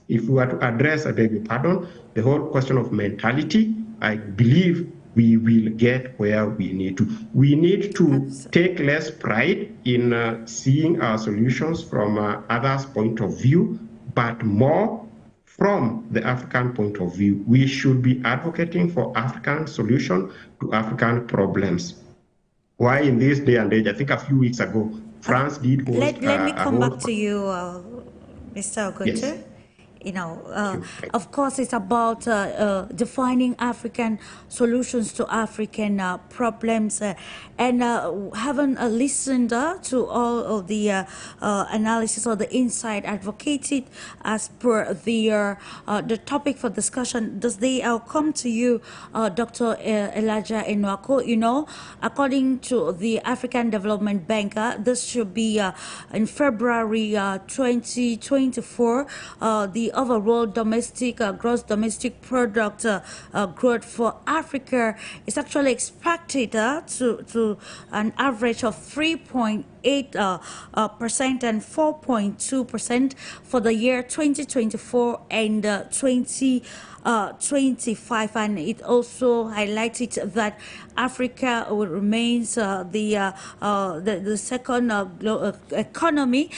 I beg your pardon, the whole question of mentality, I believe we will get where we need to. We need to take less pride in seeing our solutions from others' point of view, but more from the African point of view. We should be advocating for African solution to African problems. Why in this day and age, I think a few weeks ago, France did host Let me come back to you, Mr. OGUTU. Yes. Of course, it's about defining African solutions to African problems, and having listened to all of the analysis or the insight advocated as per the topic for discussion. Does they come to you, Dr. Elijah ENOAKU? According to the African Development Bank, this should be in February 2024. The overall domestic gross domestic product growth for Africa is actually expected to an average of 3.8% and 4.2% for the year 2024 and 2025, and it also highlighted that Africa remains the second economy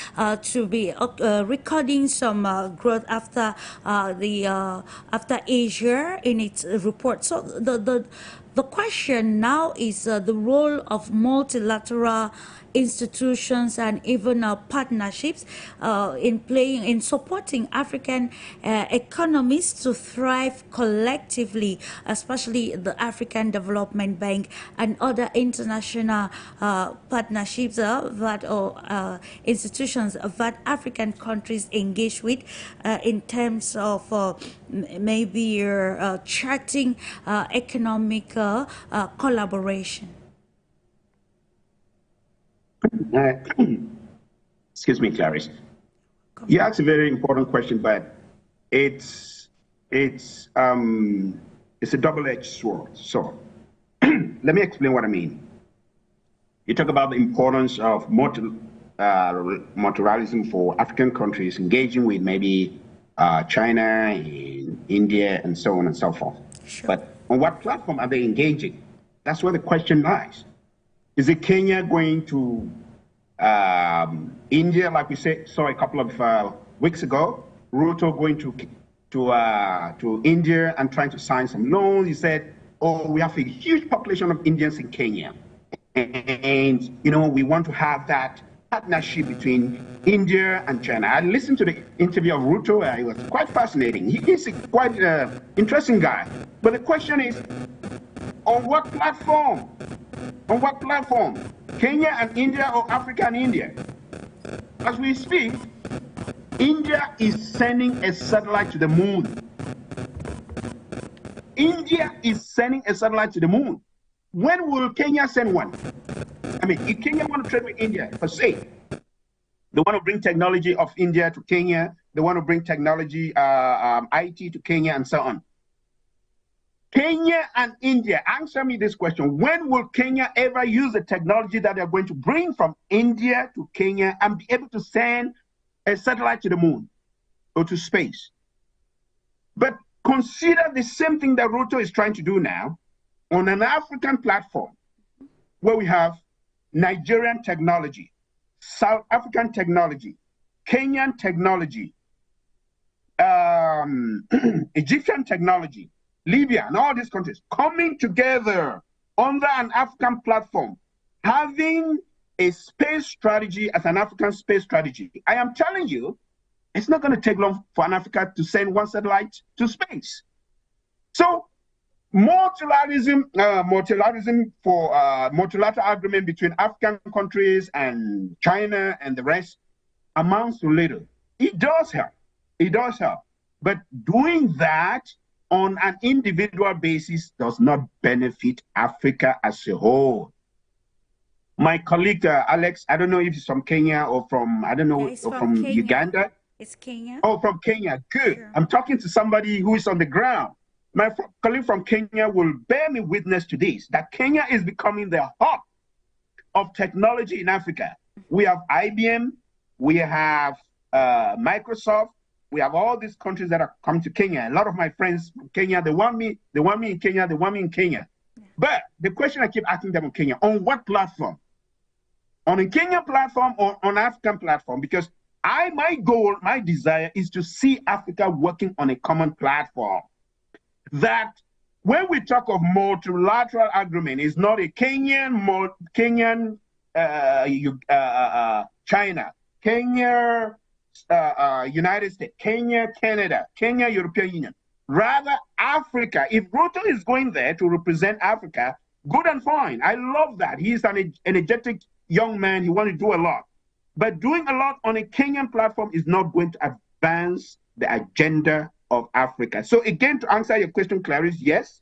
to be recording some growth after after Asia in its report. So the question now is the role of multilateral institutions and even partnerships in supporting African economies to thrive collectively, especially the African Development Bank and other international partnerships that institutions that African countries engage with in terms of maybe charting economic collaboration. Excuse me, Clarice. You asked a very important question, but it's a double-edged sword. So let me explain what I mean. You talk about the importance of multilateralism for African countries engaging with maybe China and India and so on and so forth. Sure. But on what platform are they engaging? That's where the question lies. Is it Kenya going to India, like we saw a couple of weeks ago? Ruto going to India and trying to sign some loans. He said, "Oh, we have a huge population of Indians in Kenya, and we want to have that partnership between India and China." I listened to the interview of Ruto. It was quite fascinating. He's quite interesting guy. But the question is, on what platform? On what platform? Kenya and India or Africa and India? As we speak, India is sending a satellite to the moon. India is sending a satellite to the moon. When will Kenya send one? I mean, if Kenya want to trade with India, per se, they want to bring technology of India to Kenya, they want to bring technology, IT to Kenya and so on. Kenya and India, answer me this question. When will Kenya ever use the technology that they're going to bring from India to Kenya and be able to send a satellite to the moon or to space? But consider the same thing that Ruto is trying to do now on an African platform where we have Nigerian technology, South African technology, Kenyan technology, Egyptian technology, Libya, and all these countries coming together under an African platform, having a space strategy as an African space strategy. I am telling you, it's not going to take long for an Africa to send one satellite to space. So multilateralism for multilateral agreement between African countries and China and the rest amounts to little. It does help. It does help. But doing that on an individual basis does not benefit Africa as a whole. My colleague, Alex, I don't know if he's from Kenya or from, I don't know, or from Uganda. It's Kenya. Oh, from Kenya, good. Sure. I'm talking to somebody who is on the ground. My colleague from Kenya will bear me witness to this, that Kenya is becoming the hub of technology in Africa. We have IBM, we have Microsoft, we have all these countries that are coming to Kenya. A lot of my friends from Kenya, they want me in Kenya, they want me in Kenya. Yeah. But the question I keep asking them in Kenya, on what platform? On a Kenyan platform or on African platform? Because my goal, my desire is to see Africa working on a common platform. That when we talk of multilateral agreement, it's not a Kenyan, China, Kenya, United States, Kenya, Canada, Kenya, European Union. Rather, Africa. If Ruto is going there to represent Africa, good and fine. I love that. He's an energetic young man. He wants to do a lot. But doing a lot on a Kenyan platform is not going to advance the agenda of Africa. So again, to answer your question, Clarice, yes,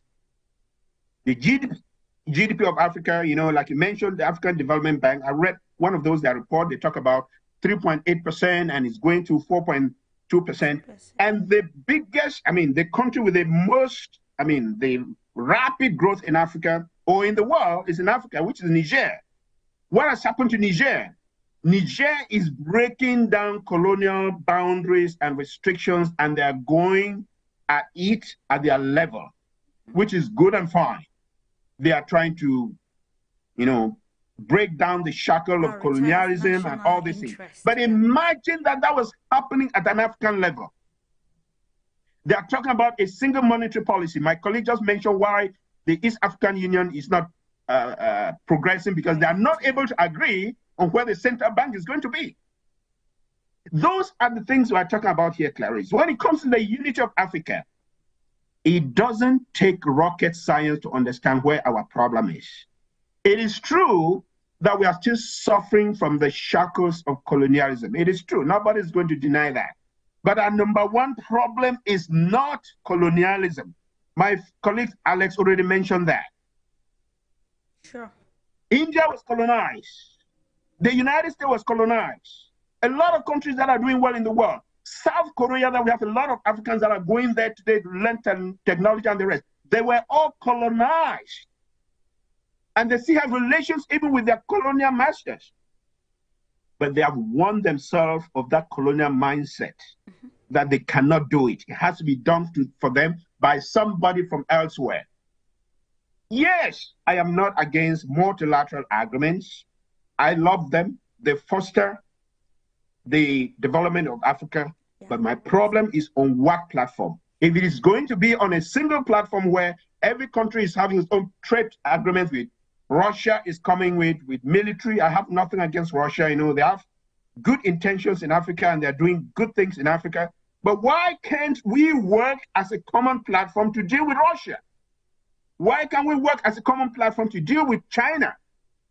the GDP of Africa, you know, like you mentioned, the African Development Bank, I read one of those that report, they talk about 3.8% and it's going to 4.2%. And the biggest, I mean, the country with the most, I mean, the rapid growth in Africa or in the world is in Africa, which is Niger. What has happened to Niger? Niger is breaking down colonial boundaries and restrictions, and they're going at it at their level, which is good and fine. They are trying to, you know, break down the shackle of colonialism and all these things. But imagine that that was happening at an African level. They are talking about a single monetary policy. My colleague just mentioned why the East African Union is not progressing, because they are not able to agree on where the central bank is going to be. Those are the things we are talking about here, Clarice. When it comes to the unity of Africa, it doesn't take rocket science to understand where our problem is. It is true that we are still suffering from the shackles of colonialism. It is true. Nobody's going to deny that. But our number one problem is not colonialism. My colleague Alex already mentioned that. Sure. India was colonized. The United States was colonized. A lot of countries that are doing well in the world. South Korea, that we have a lot of Africans that are going there today to learn technology and the rest. They were all colonized. And they still have relations even with their colonial masters. But they have won themselves of that colonial mindset that they cannot do it. It has to be done for them by somebody from elsewhere. Yes, I am not against multilateral agreements. I love them. They foster the development of Africa. Yeah. But my problem is on what platform? If it is going to be on a single platform where every country is having its own trade agreements with Russia is coming with military. I have nothing against Russia. You know, they have good intentions in Africa and they're doing good things in Africa. But why can't we work as a common platform to deal with Russia? Why can't we work as a common platform to deal with China?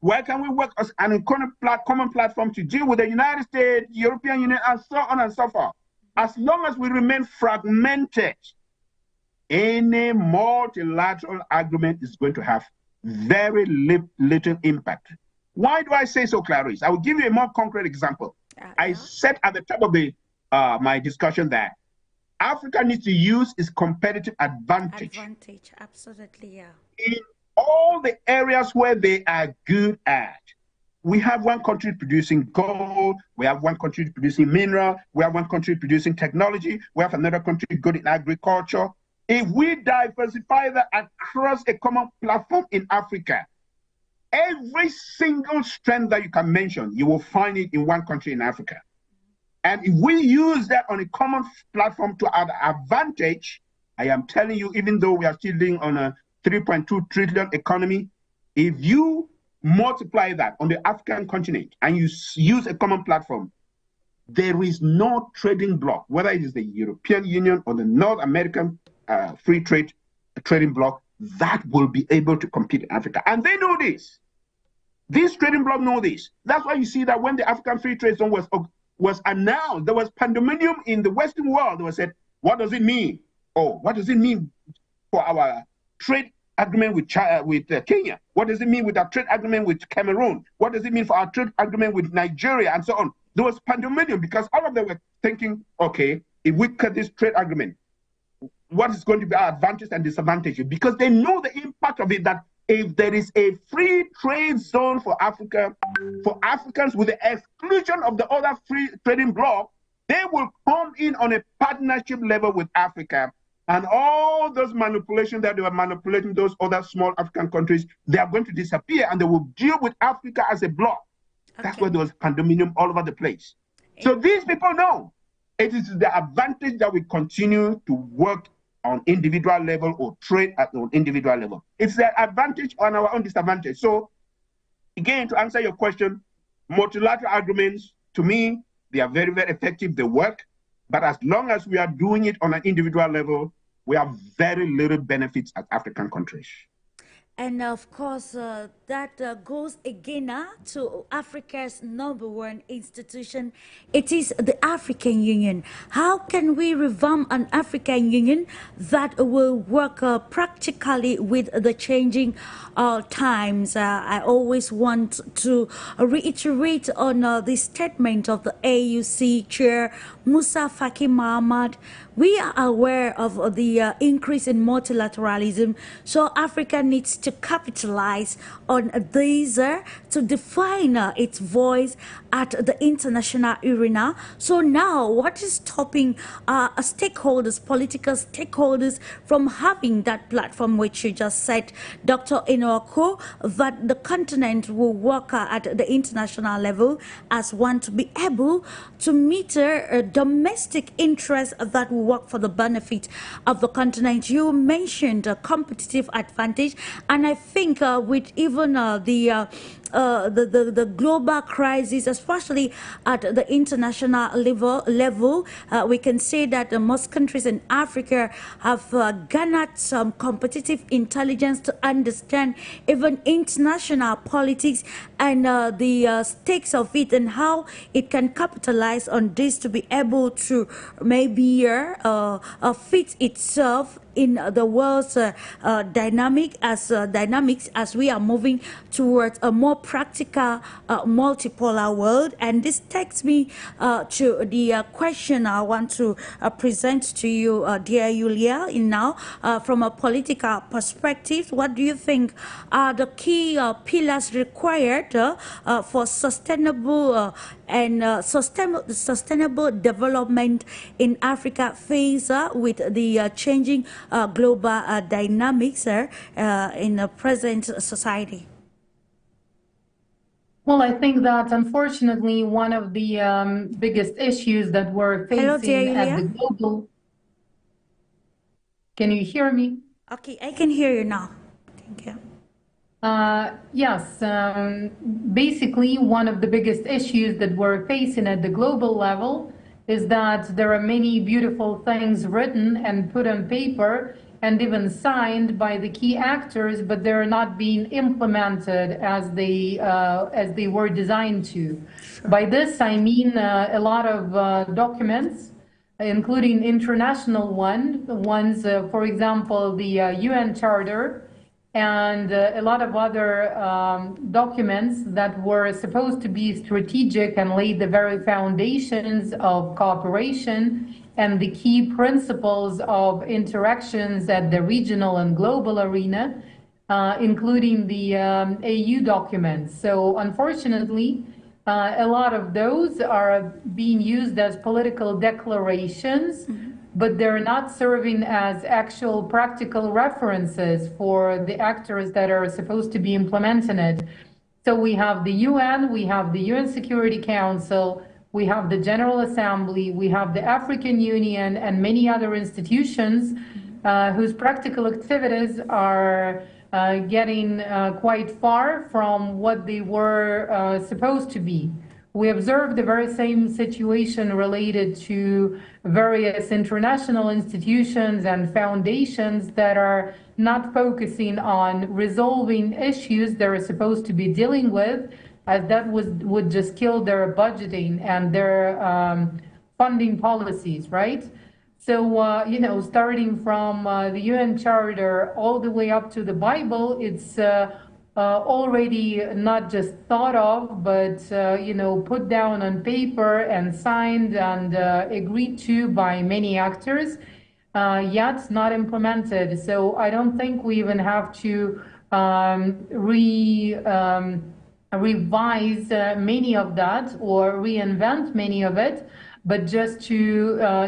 Why can't we work as a common platform to deal with the United States, European Union, and so on and so forth? As long as we remain fragmented, any multilateral agreement is going to have very little impact. Why do I say so, Clarice? I will give you a more concrete example. I said at the top of the my discussion that Africa needs to use its competitive advantage. Absolutely, yeah. In all the areas where they are good at. We have one country producing gold, we have one country producing mineral, we have one country producing technology, we have another country good in agriculture. If we diversify that across a common platform in Africa, every single strength that you can mention, you will find it in one country in Africa. And if we use that on a common platform to our advantage, I am telling you, even though we are still living on a 3.2 trillion economy, if you multiply that on the African continent and you use a common platform, there is no trading bloc, whether it is the European Union or the North American free trade trading bloc, that will be able to compete in Africa. And they know this. These trading blocs know this. That's why you see that when the African free trade zone was announced, there was pandemonium in the Western world. They said, what does it mean? Oh, what does it mean for our trade agreement with Kenya? What does it mean with our trade agreement with Cameroon? What does it mean for our trade agreement with Nigeria and so on? There was pandemonium because all of them were thinking, okay, if we cut this trade agreement, what is going to be our advantage and disadvantage? Because they know the impact of it, that if there is a free trade zone for Africa, for Africans with the exclusion of the other free trading bloc, they will come in on a partnership level with Africa. And all those manipulations that they were manipulating those other small African countries, they are going to disappear and they will deal with Africa as a bloc. Okay. That's why there was pandemonium all over the place. So these people know it is the advantage that we continue to work on individual level or trade at an individual level. It's the advantage on our own disadvantage. So again, to answer your question, multilateral agreements, to me, They are very, very effective. They work. But as long as we are doing it on an individual level, we have very little benefits as African countries. And of course, that goes again to Africa's #1 institution. It is the African Union. How can we revamp an African Union that will work practically with the changing times? I always want to reiterate on the statement of the AUC chair, Musa Faki Mahamat. We are aware of the increase in multilateralism, so Africa needs to capitalize on this to define its voice at the international arena. So now, what is stopping stakeholders, political stakeholders, from having that platform, which you just said, Dr. ENOAKU, that the continent will work at the international level as one to be able to meet domestic interests that will work for the benefit of the continent? You mentioned a competitive advantage, and I think with even the global crisis, especially at the international level, we can say that most countries in Africa have garnered some competitive intelligence to understand even international politics and the stakes of it and how it can capitalize on this to be able to maybe fit itself in the world's dynamics as we are moving towards a more practical multipolar world. And this takes me to the question I want to present to you, dear Yulia, now from a political perspective. What do you think are the key pillars required for sustainable and sustainable development in Africa faced with the changing global dynamics in the present society? Well, I think that unfortunately one of the biggest issues that we're facing at the global... Can you hear me? Okay, I can hear you now. Thank you. Yes, basically one of the biggest issues that we're facing at the global level is that there are many beautiful things written and put on paper and even signed by the key actors, but they're not being implemented as they were designed to. By this, I mean a lot of documents, including international ones, for example, the UN Charter, and a lot of other documents that were supposed to be strategic and lay the very foundations of cooperation and the key principles of interactions at the regional and global arena, including the AU documents. So unfortunately, a lot of those are being used as political declarations, but they're not serving as actual practical references for the actors that are supposed to be implementing it. So we have the UN, we have the UN Security Council, we have the General Assembly, we have the African Union, and many other institutions whose practical activities are getting quite far from what they were supposed to be. We observed the very same situation related to various international institutions and foundations that are not focusing on resolving issues they're supposed to be dealing with, as that would just kill their budgeting and their funding policies, right? So, you know, starting from the UN Charter all the way up to the Bible, it's already not just thought of, but, you know, put down on paper and signed and agreed to by many actors, yet not implemented. So I don't think we even have to revise many of that or reinvent many of it, but just to,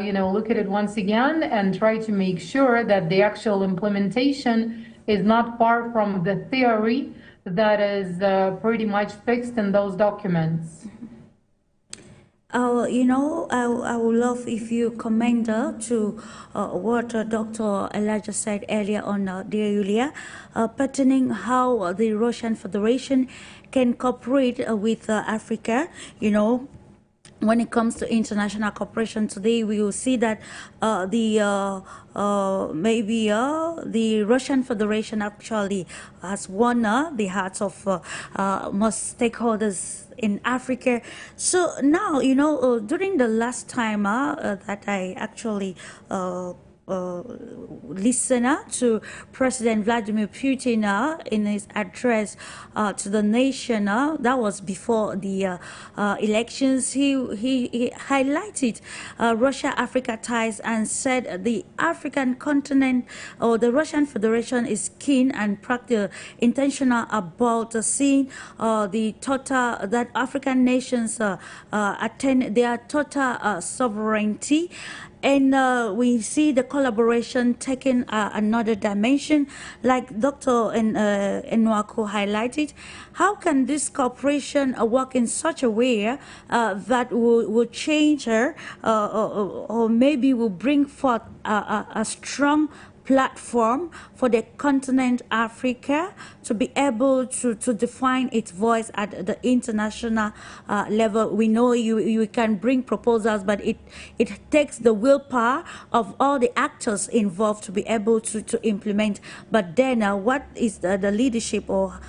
you know, look at it once again and try to make sure that the actual implementation is not far from the theory that is pretty much fixed in those documents. You know, I would love if you comment to what Dr. Elijah said earlier on, dear Yulia, pertaining how the Russian Federation can cooperate with Africa, you know, when it comes to international cooperation today, we will see that the Russian Federation actually has won the hearts of most stakeholders in Africa. So now, during the last time that I actually listener to President Vladimir Putin in his address to the nation. That was before the elections. He highlighted Russia-Africa ties and said the African continent or the Russian Federation is keen and intentional about seeing the total that African nations attain their total sovereignty. And we see the collaboration taking another dimension, like Dr. ENOAKU highlighted. How can this cooperation work in such a way that will change her or maybe will bring forth a strong platform for the continent Africa to be able to define its voice at the international level? We know you can bring proposals, but it takes the willpower of all the actors involved to be able to implement. But then what is the leadership of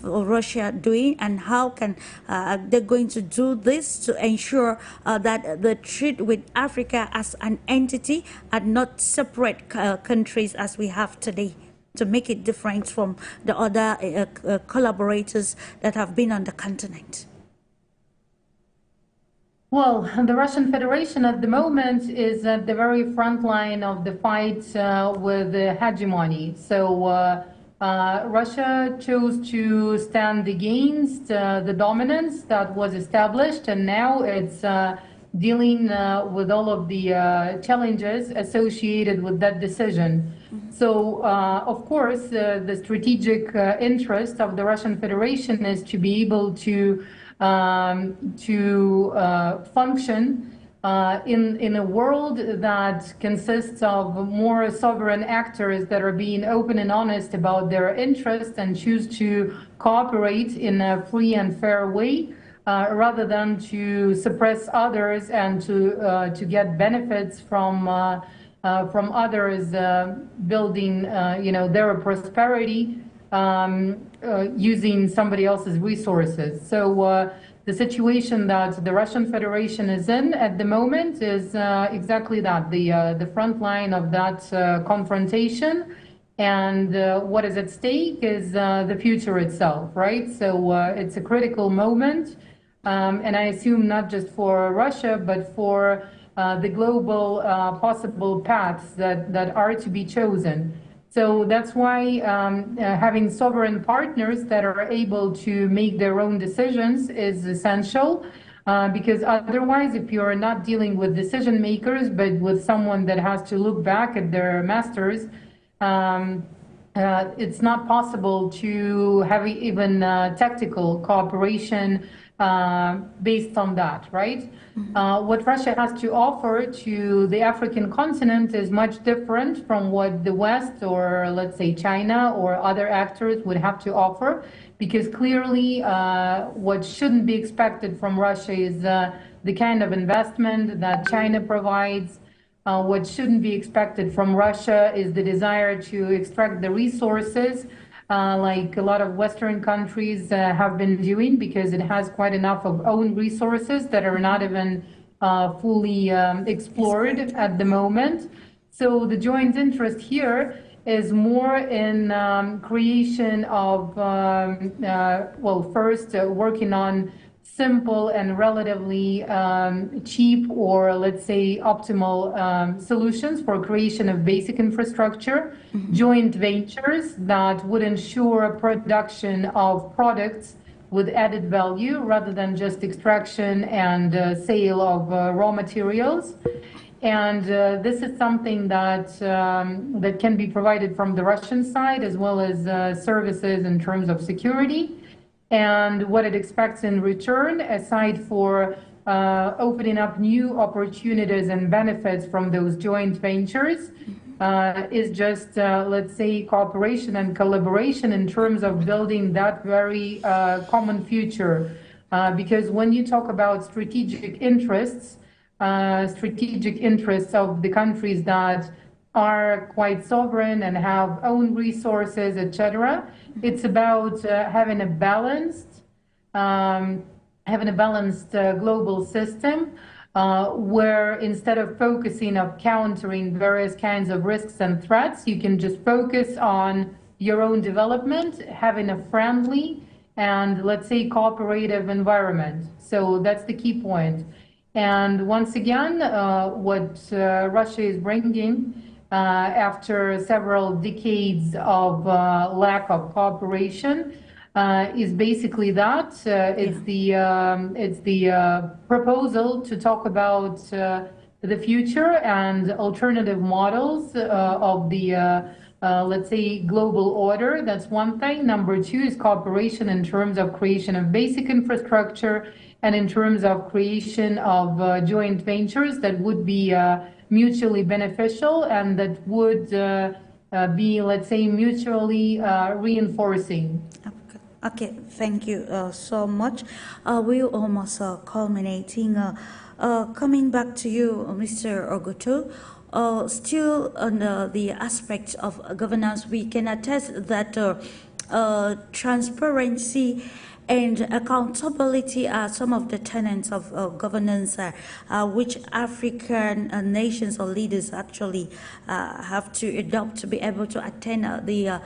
Russia doing, and how can they're going to do this to ensure that the treat with Africa as an entity and not separate countries as we have today, to make it different from the other collaborators that have been on the continent? Well, the Russian Federation at the moment is at the very front line of the fight with the hegemony. So Russia chose to stand against the dominance that was established, and now it's dealing with all of the challenges associated with that decision. So, of course, the strategic interest of the Russian Federation is to be able to function in a world that consists of more sovereign actors that are being open and honest about their interests and choose to cooperate in a free and fair way, rather than to suppress others and to get benefits from others building, their prosperity using somebody else's resources. So the situation that the Russian Federation is in at the moment is exactly that, the front line of that confrontation. And what is at stake is the future itself, right? So it's a critical moment. And I assume not just for Russia, but for the global possible paths that are to be chosen. So that's why having sovereign partners that are able to make their own decisions is essential, because otherwise, if you're not dealing with decision makers, but with someone that has to look back at their masters, it's not possible to have even tactical cooperation based on that, right? What Russia has to offer to the African continent is much different from what the West, or let's say China or other actors, would have to offer, because clearly what shouldn't be expected from Russia is the kind of investment that China provides. What shouldn't be expected from Russia is the desire to extract the resources like a lot of Western countries have been doing, because it has quite enough of own resources that are not even fully explored at the moment. So the joint interest here is more in creation of, first working on simple and relatively cheap, or let's say optimal solutions for creation of basic infrastructure, joint ventures that would ensure production of products with added value rather than just extraction and sale of raw materials. And this is something that that can be provided from the Russian side, as well as services in terms of security. And what it expects in return, aside for opening up new opportunities and benefits from those joint ventures, is just, let's say, cooperation and collaboration in terms of building that very common future Because when you talk about strategic interests of the countries that are quite sovereign and have own resources, etc., it's about having a balanced global system where instead of focusing on countering various kinds of risks and threats, you can just focus on your own development, having a friendly and, let's say, cooperative environment. So that's the key point. And once again, what Russia is bringing after several decades of lack of cooperation is basically that. It's the proposal to talk about the future and alternative models of the let's say, global order. That's one thing. Number two is cooperation in terms of creation of basic infrastructure and in terms of creation of joint ventures that would be mutually beneficial and that would be, let's say, mutually reinforcing. Okay, thank you so much. We're almost culminating. Coming back to you, Mr. OGUTU. Still on the aspect of governance, we can attest that transparency and accountability are some of the tenets of governance which African nations or leaders actually have to adopt to be able to attain the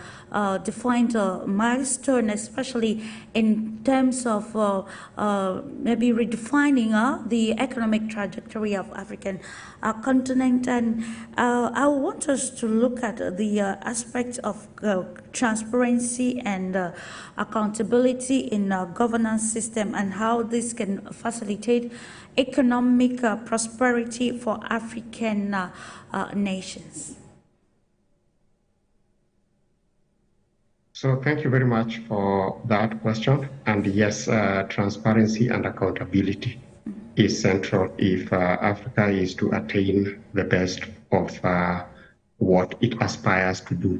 defined milestone, especially in terms of maybe redefining the economic trajectory of African continent. And I want us to look at the aspect of transparency and accountability in governance system and how this can facilitate economic prosperity for African nations. So thank you very much for that question. And yes, transparency and accountability is central if Africa is to attain the best of what it aspires to do.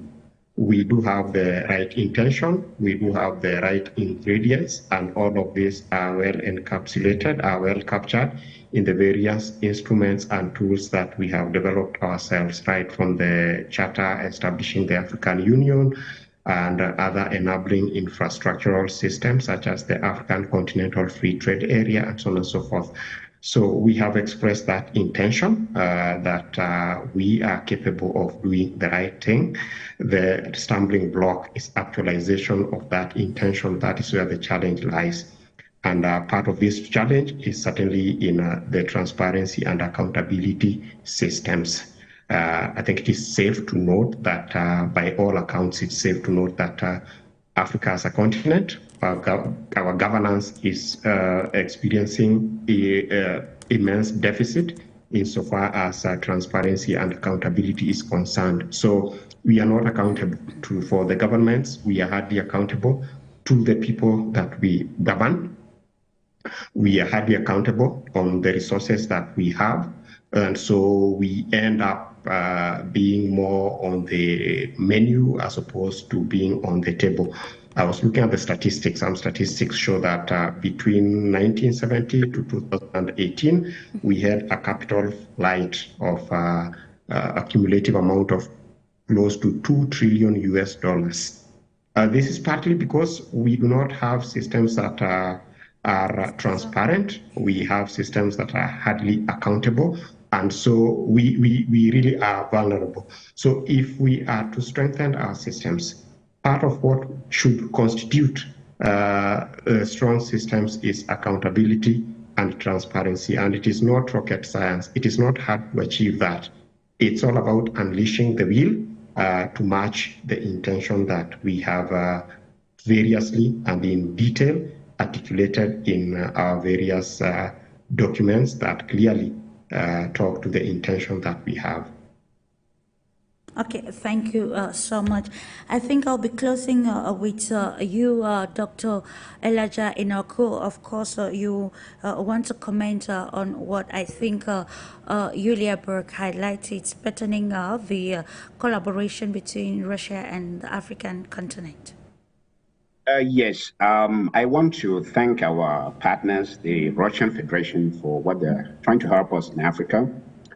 We do have the right intention, we do have the right ingredients, and all of these are well encapsulated, are well captured in the various instruments and tools that we have developed ourselves, right from the Charter establishing the African Union and other enabling infrastructural systems such as the African Continental Free Trade Area and so on and so forth. So we have expressed that intention that we are capable of doing the right thing. The stumbling block is actualization of that intention. That is where the challenge lies. And part of this challenge is certainly in the transparency and accountability systems. I think it is safe to note that by all accounts, it's safe to note that Africa as a continent, our governance is experiencing immense deficit insofar as transparency and accountability is concerned. So we are not accountable for the governments. We are hardly accountable to the people that we govern. We are hardly accountable on the resources that we have. And so we end up being more on the menu as opposed to being on the table. I was looking at the statistics. Some statistics show that between 1970 to 2018, we had a capital flight of a cumulative amount of close to $2 trillion US. This is partly because we do not have systems that are transparent. We have systems that are hardly accountable. And so we really are vulnerable. So if we are to strengthen our systems, part of what should constitute strong systems is accountability and transparency. And it is not rocket science. It is not hard to achieve that. It's all about unleashing the will to match the intention that we have variously and in detail articulated in our various documents that clearly talk to the intention that we have. Okay, thank you so much. I think I'll be closing with you, Dr. Elijah ENOAKU. Of course, you want to comment on what I think YULIA BERG highlighted, pertaining the collaboration between Russia and the African continent. Yes, I want to thank our partners, the Russian Federation, for what they're trying to help us in Africa.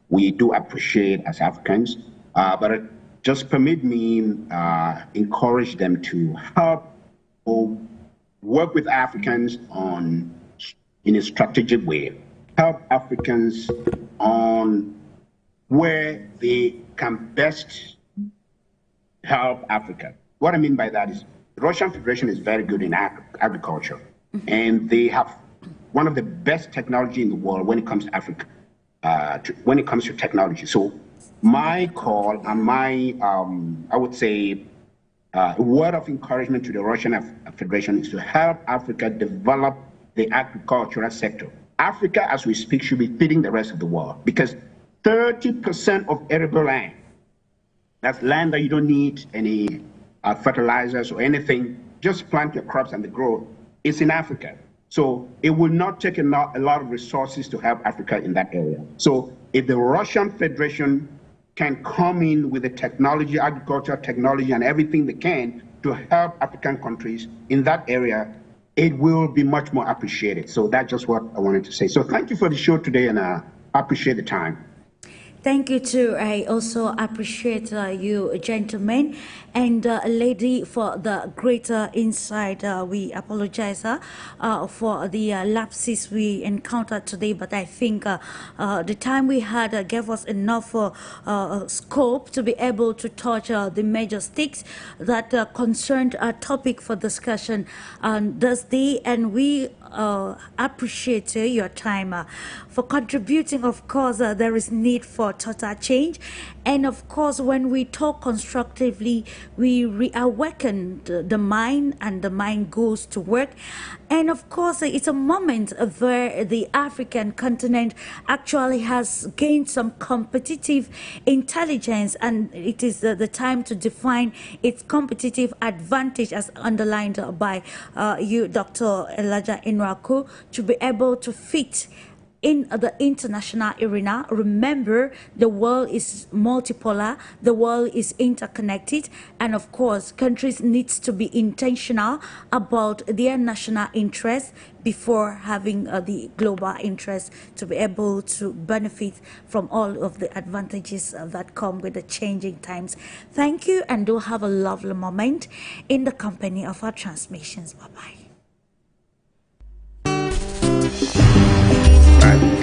We do appreciate as Africans, but just permit me encourage them to help or work with Africans in a strategic way, help Africans on where they can best help Africa. What I mean by that is the Russian Federation is very good in agriculture, and they have one of the best technology in the world when it comes to Africa, when it comes to technology. So my call and my, I would say, word of encouragement to the Russian Federation is to help Africa develop the agricultural sector. Africa, as we speak, should be feeding the rest of the world because 30% of arable land, that's land that you don't need any fertilizers or anything, just plant your crops and they grow, is in Africa. So it will not take a lot of resources to help Africa in that area. So if the Russian Federation can come in with the technology, agricultural technology and everything they can to help African countries in that area, it will be much more appreciated. So that's just what I wanted to say. So thank you for the show today, and I appreciate the time. Thank you too. I also appreciate you gentlemen and lady for the greater insight. We apologize for the lapses we encountered today, but I think the time we had gave us enough scope to be able to touch the major sticks that concerned our topic for discussion this day, and we appreciate your time for contributing. Of course, there is need for total change, and of course, when we talk constructively, we reawaken the mind, and the mind goes to work. And of course, it's a moment where the African continent actually has gained some competitive intelligence, and it is the time to define its competitive advantage, as underlined by you, Dr. Elijah ENOAKU, to be able to fit in the international arena. Remember, the world is multipolar, the world is interconnected, and of course, countries need to be intentional about their national interests before having the global interest to be able to benefit from all of the advantages that come with the changing times. Thank you, and do have a lovely moment in the company of our transmissions. Bye-bye. Bye.